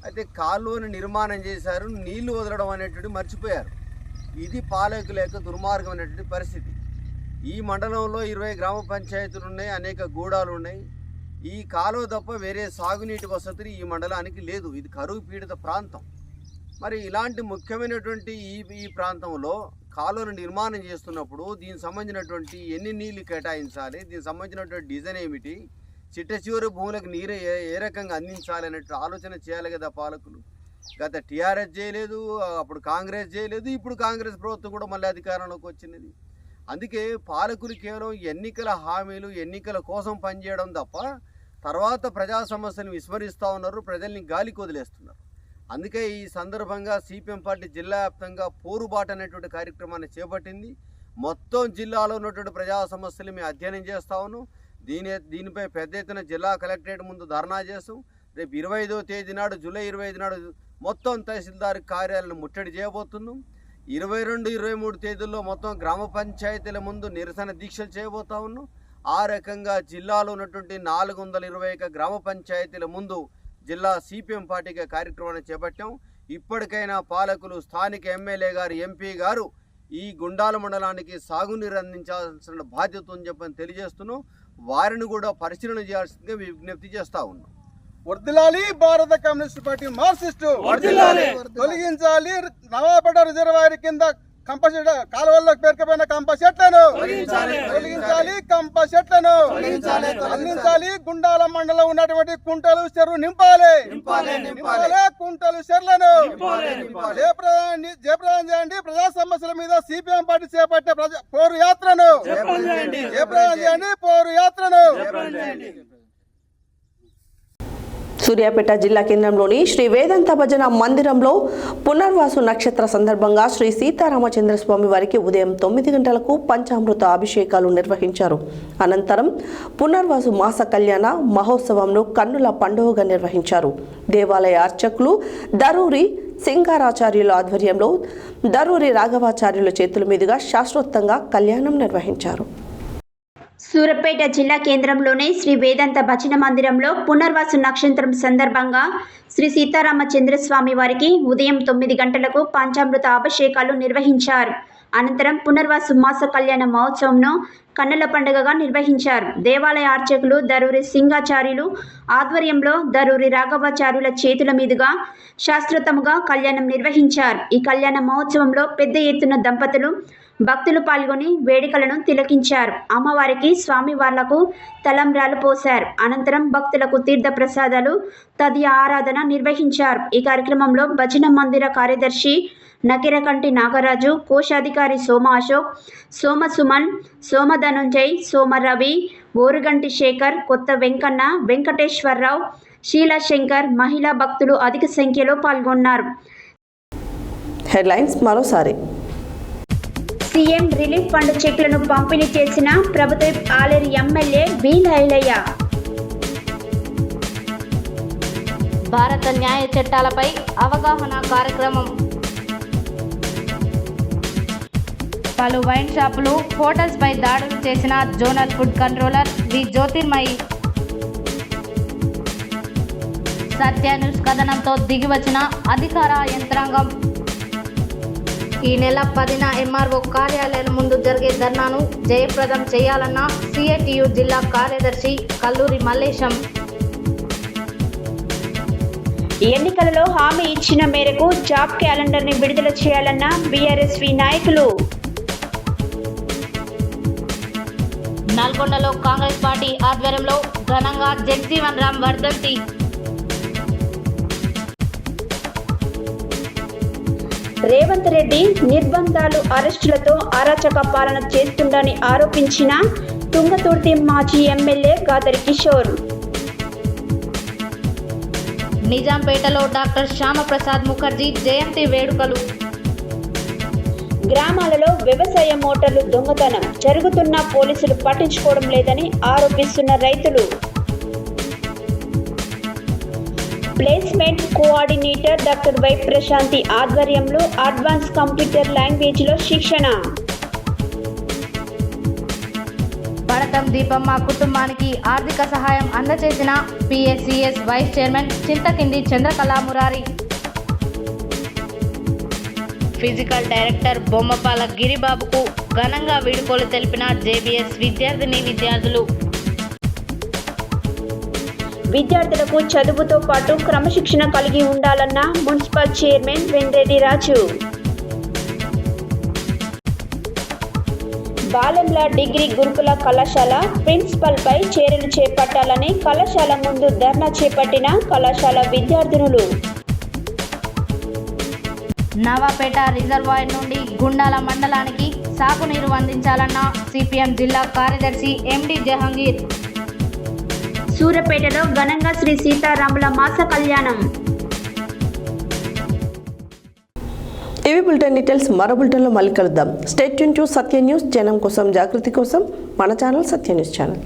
అయితే కాలువను నిర్మాణం చేశారు, నీళ్లు వదలడం అనేటువంటి మర్చిపోయారు. ఇది పాలకుల యొక్క దుర్మార్గం అనేటువంటి పరిస్థితి. ఈ మండలంలో 20 గ్రామ పంచాయతీలు ఉన్నాయి, అనేక గూడాలు ఉన్నాయి. ఈ కాలువ తప్ప వేరే సాగునీటి వసతులు ఈ మండలానికి లేదు. ఇది కరువు పీడిత ప్రాంతం. మరి ఇలాంటి ముఖ్యమైనటువంటి ఈ ప్రాంతంలో కాలువను నిర్మాణం చేస్తున్నప్పుడు దీనికి సంబంధించినటువంటి ఎన్ని నీళ్లు కేటాయించాలి, దీనికి సంబంధించినటువంటి డిజైన్ ఏమిటి, చిట్ట చివరి భూములకు నీరు ఏ రకంగా అందించాలి అనేటువంటి ఆలోచన చేయాలి కదా పాలకులు. గత టీఆర్ఎస్ చేయలేదు, అప్పుడు కాంగ్రెస్ చేయలేదు, ఇప్పుడు కాంగ్రెస్ ప్రభుత్వం కూడా మళ్ళీ అధికారంలోకి వచ్చినది. అందుకే పాలకులు కేవలం ఎన్నికల హామీలు, ఎన్నికల కోసం పనిచేయడం తప్ప తర్వాత ప్రజా సమస్యలను విస్మరిస్తూ ఉన్నారు, ప్రజల్ని గాలికి వదిలేస్తున్నారు. అందుకే ఈ సందర్భంగా సిపిఎం పార్టీ జిల్లా వ్యాప్తంగా పోరుబాటు అనేటువంటి కార్యక్రమాన్ని చేపట్టింది. మొత్తం జిల్లాలో ఉన్నటువంటి ప్రజా సమస్యలు మేము అధ్యయనం చేస్తా ఉన్నాం. దీనిపై పెద్ద ఎత్తున జిల్లా కలెక్టరేట్ ముందు ధర్నా చేస్తాం. రేపు 25వ తేదీ నాడు, జూలై 25 నాడు మొత్తం తహసీల్దార్ కార్యాలయాలను ముట్టడి చేయబోతున్నాం. 22, 23 తేదీల్లో మొత్తం గ్రామ పంచాయతీల ముందు నిరసన దీక్షలు చేయబోతా ఉన్నాం. ఆ రకంగా జిల్లాలో ఉన్నటువంటి 421 గ్రామ పంచాయతీల ముందు జిల్లా సిపిఎం పార్టీగా కార్యక్రమాన్ని చేపట్టాం. ఇప్పటికైనా పాలకులు, స్థానిక ఎమ్మెల్యే గారు, ఎంపీ గారు ఈ గుండాల మండలానికి సాగునీరు అందించాల్సిన బాధ్యత అని చెప్పని తెలియజేస్తున్నాం. వారిని కూడా పరిశీలన చేయాల్సిందిగా విజ్ఞప్తి చేస్తా ఉన్నాం. వర్ధిల్లాలి భారత కమ్యూనిస్ట్ పార్టీ మార్క్సిస్టు, తొలగించాలి నవాబేట రిజర్వాయర్ కింద కాలువల్లోకి పేరుకపోయిన కంప చెట్లను తొలగించాలి, కంప చెట్లను అందించాలి. గుండాల మండలం ఉన్నటువంటి కుంటలు చెరువు నింపాలి, కుంటలు చెర్లను జయప్రదం చేయండి. ప్రజా సమస్యల మీద సిపిఎం పార్టీ చేపట్టే పోరు యాత్రను జయప్రదం చేయండి, పోరు యాత్రను. సూర్యాపేట జిల్లా కేంద్రంలోని శ్రీ వేదాంత భజన మందిరంలో పునర్వాసు నక్షత్ర సందర్భంగా శ్రీ సీతారామచంద్రస్వామి వారికి ఉదయం 9 గంటలకు పంచామృత అభిషేకాలు నిర్వహించారు. అనంతరం పునర్వాసు మాస కళ్యాణ మహోత్సవంను కన్నుల పండుగగా నిర్వహించారు. దేవాలయ అర్చకులు దరూరి సింగారాచార్యుల ఆధ్వర్యంలో దరూరి రాఘవాచార్యుల చేతుల మీదుగా శాస్త్రోక్తంగా కళ్యాణం నిర్వహించారు. సూరపేట జిల్లా కేంద్రంలోని శ్రీ వేదాంత భజన మందిరంలో పునర్వాసు నక్షత్రం సందర్భంగా శ్రీ సీతారామచంద్రస్వామి వారికి ఉదయం 9 గంటలకు పంచామృత అభిషేకాలు నిర్వహించారు. అనంతరం పునర్వాసు మాస కళ్యాణ మహోత్సవంను కన్నుల పండుగగా నిర్వహించారు. దేవాలయ అర్చకులు దరూరి సింగాచార్యులు ఆధ్వర్యంలో దరూరి రాఘవాచార్యుల చేతుల మీదుగా శాస్త్రోత్తముగా కళ్యాణం నిర్వహించారు. ఈ కళ్యాణ మహోత్సవంలో పెద్ద ఎత్తున దంపతులు భక్తులు పాల్గొని వేడుకలను తిలకించారు. అమ్మవారికి స్వామివార్లకు తలంబ్రాలు పోశారు. అనంతరం భక్తులకు తీర్థ ప్రసాదాలు తదియ ఆరాధన నిర్వహించారు. ఈ కార్యక్రమంలో భజన మందిర కార్యదర్శి నకిరకంటి నాగరాజు, కోశాధికారి సోమ అశోక్, సోమ సుమన్, సోమ ధనుంజయ్, సోమ రవి, ఓరుగంటి శేఖర్, కొత్త వెంకన్న, వెంకటేశ్వరరావు, శీలాశంకర్, మహిళా భక్తులు అధిక సంఖ్యలో పాల్గొన్నారు. హెడ్లైన్స్ మరోసారి. సీఎం రిలీఫ్ ఫండ్ చెక్లను పంపిణీ చేసిన ప్రభుత్వ ఆలేరు ఎమ్మెల్యే బి లైలయ్య. భారత న్యాయ చట్టాలపై అవగాహన కార్యక్రమం. పలు వైన్ షాపులు, హోటల్స్పై దాడులు చేసిన zonal food controller V Jyotirmayi. సత్య న్యూస్ కథనంతో దిగివచ్చిన అధికార యంత్రాంగం. ఈ నెల 10న ఎంఆర్ఓ కార్యాలయం ముందు జరిగే ధర్నాను జయప్రదం చేయాలన్న సిఐటియు జిల్లా కార్యదర్శి కల్లూరి మల్లేశం. ఎన్నికలలో హామీ ఇచ్చిన మేరకు జాబ్ క్యాలెండర్ని విడుదల చేయాలన్న బీఆర్ఎస్వి నాయకులు. నల్గొండలో కాంగ్రెస్ పార్టీ ఆధ్వర్యంలో ఘనంగా జగ్జీవన్ రామ్ వర్ధంతి. రేవంత్ రెడ్డి నిర్బంధాలు, అరెస్టులతో అరాచక పాలన చేస్తుండని ఆరోపించిన తుంగతుర్తి మాజీ ఎమ్మెల్యే గాదరి కిషోర్. నిజాంపేటలో డాక్టర్ శ్యామప్రసాద్ ముఖర్జీ జయంతి వేడుకలు. గ్రామాలలో వ్యవసాయ మోటార్లు దొంగతనం జరుగుతున్న పోలీసులు పట్టించుకోవడం లేదని ఆరోపిస్తున్న రైతులు. Placement coordinator doctor Y Prashanti ఆధ్వర్యంలో అడ్వాన్స్ కంప్యూటర్ లాంగ్వేజ్లో శిక్షణ. పడతం దీపమ్మ కుటుంబానికి ఆర్థిక సహాయం అందజేసిన PSCS vice chairman Chintakindi Chandrakala Murari. Physical director Bommapala గిరిబాబుకు ఘనంగా వీడ్కోలు తెలిపిన జేబీఎస్ విద్యార్థులు. విద్యార్థులకు చదువుతో పాటు క్రమశిక్షణ కలిగి ఉండాలన్న మున్సిపల్ చైర్మన్ వెంరెడ్డి రాజు. బాలెంల డిగ్రీ గురుకుల కళాశాల ప్రిన్సిపల్పై చర్యలు చేపట్టాలని కళాశాల ముందు ధర్నా చేపట్టిన కళాశాల విద్యార్థినులు. నవాపేట రిజర్వాయర్ నుండి గుండాల మండలానికి సాగునీరు అందించాలన్న సిపిఎం జిల్లా కార్యదర్శి ఎండి జహంగీర్. సూరపేటలో ఘనంగా శ్రీ సీతారాముల మాస కళ్యాణం. ఇవి బులెటిన్ డీటెయిల్స్. మరో బులెటిన్లో మళ్ళీ కలుద్దాం. Stay tune to Satya news. జనం కోసం, జాగృతి కోసం మన ఛానల్ సత్య న్యూస్ ఛానల్.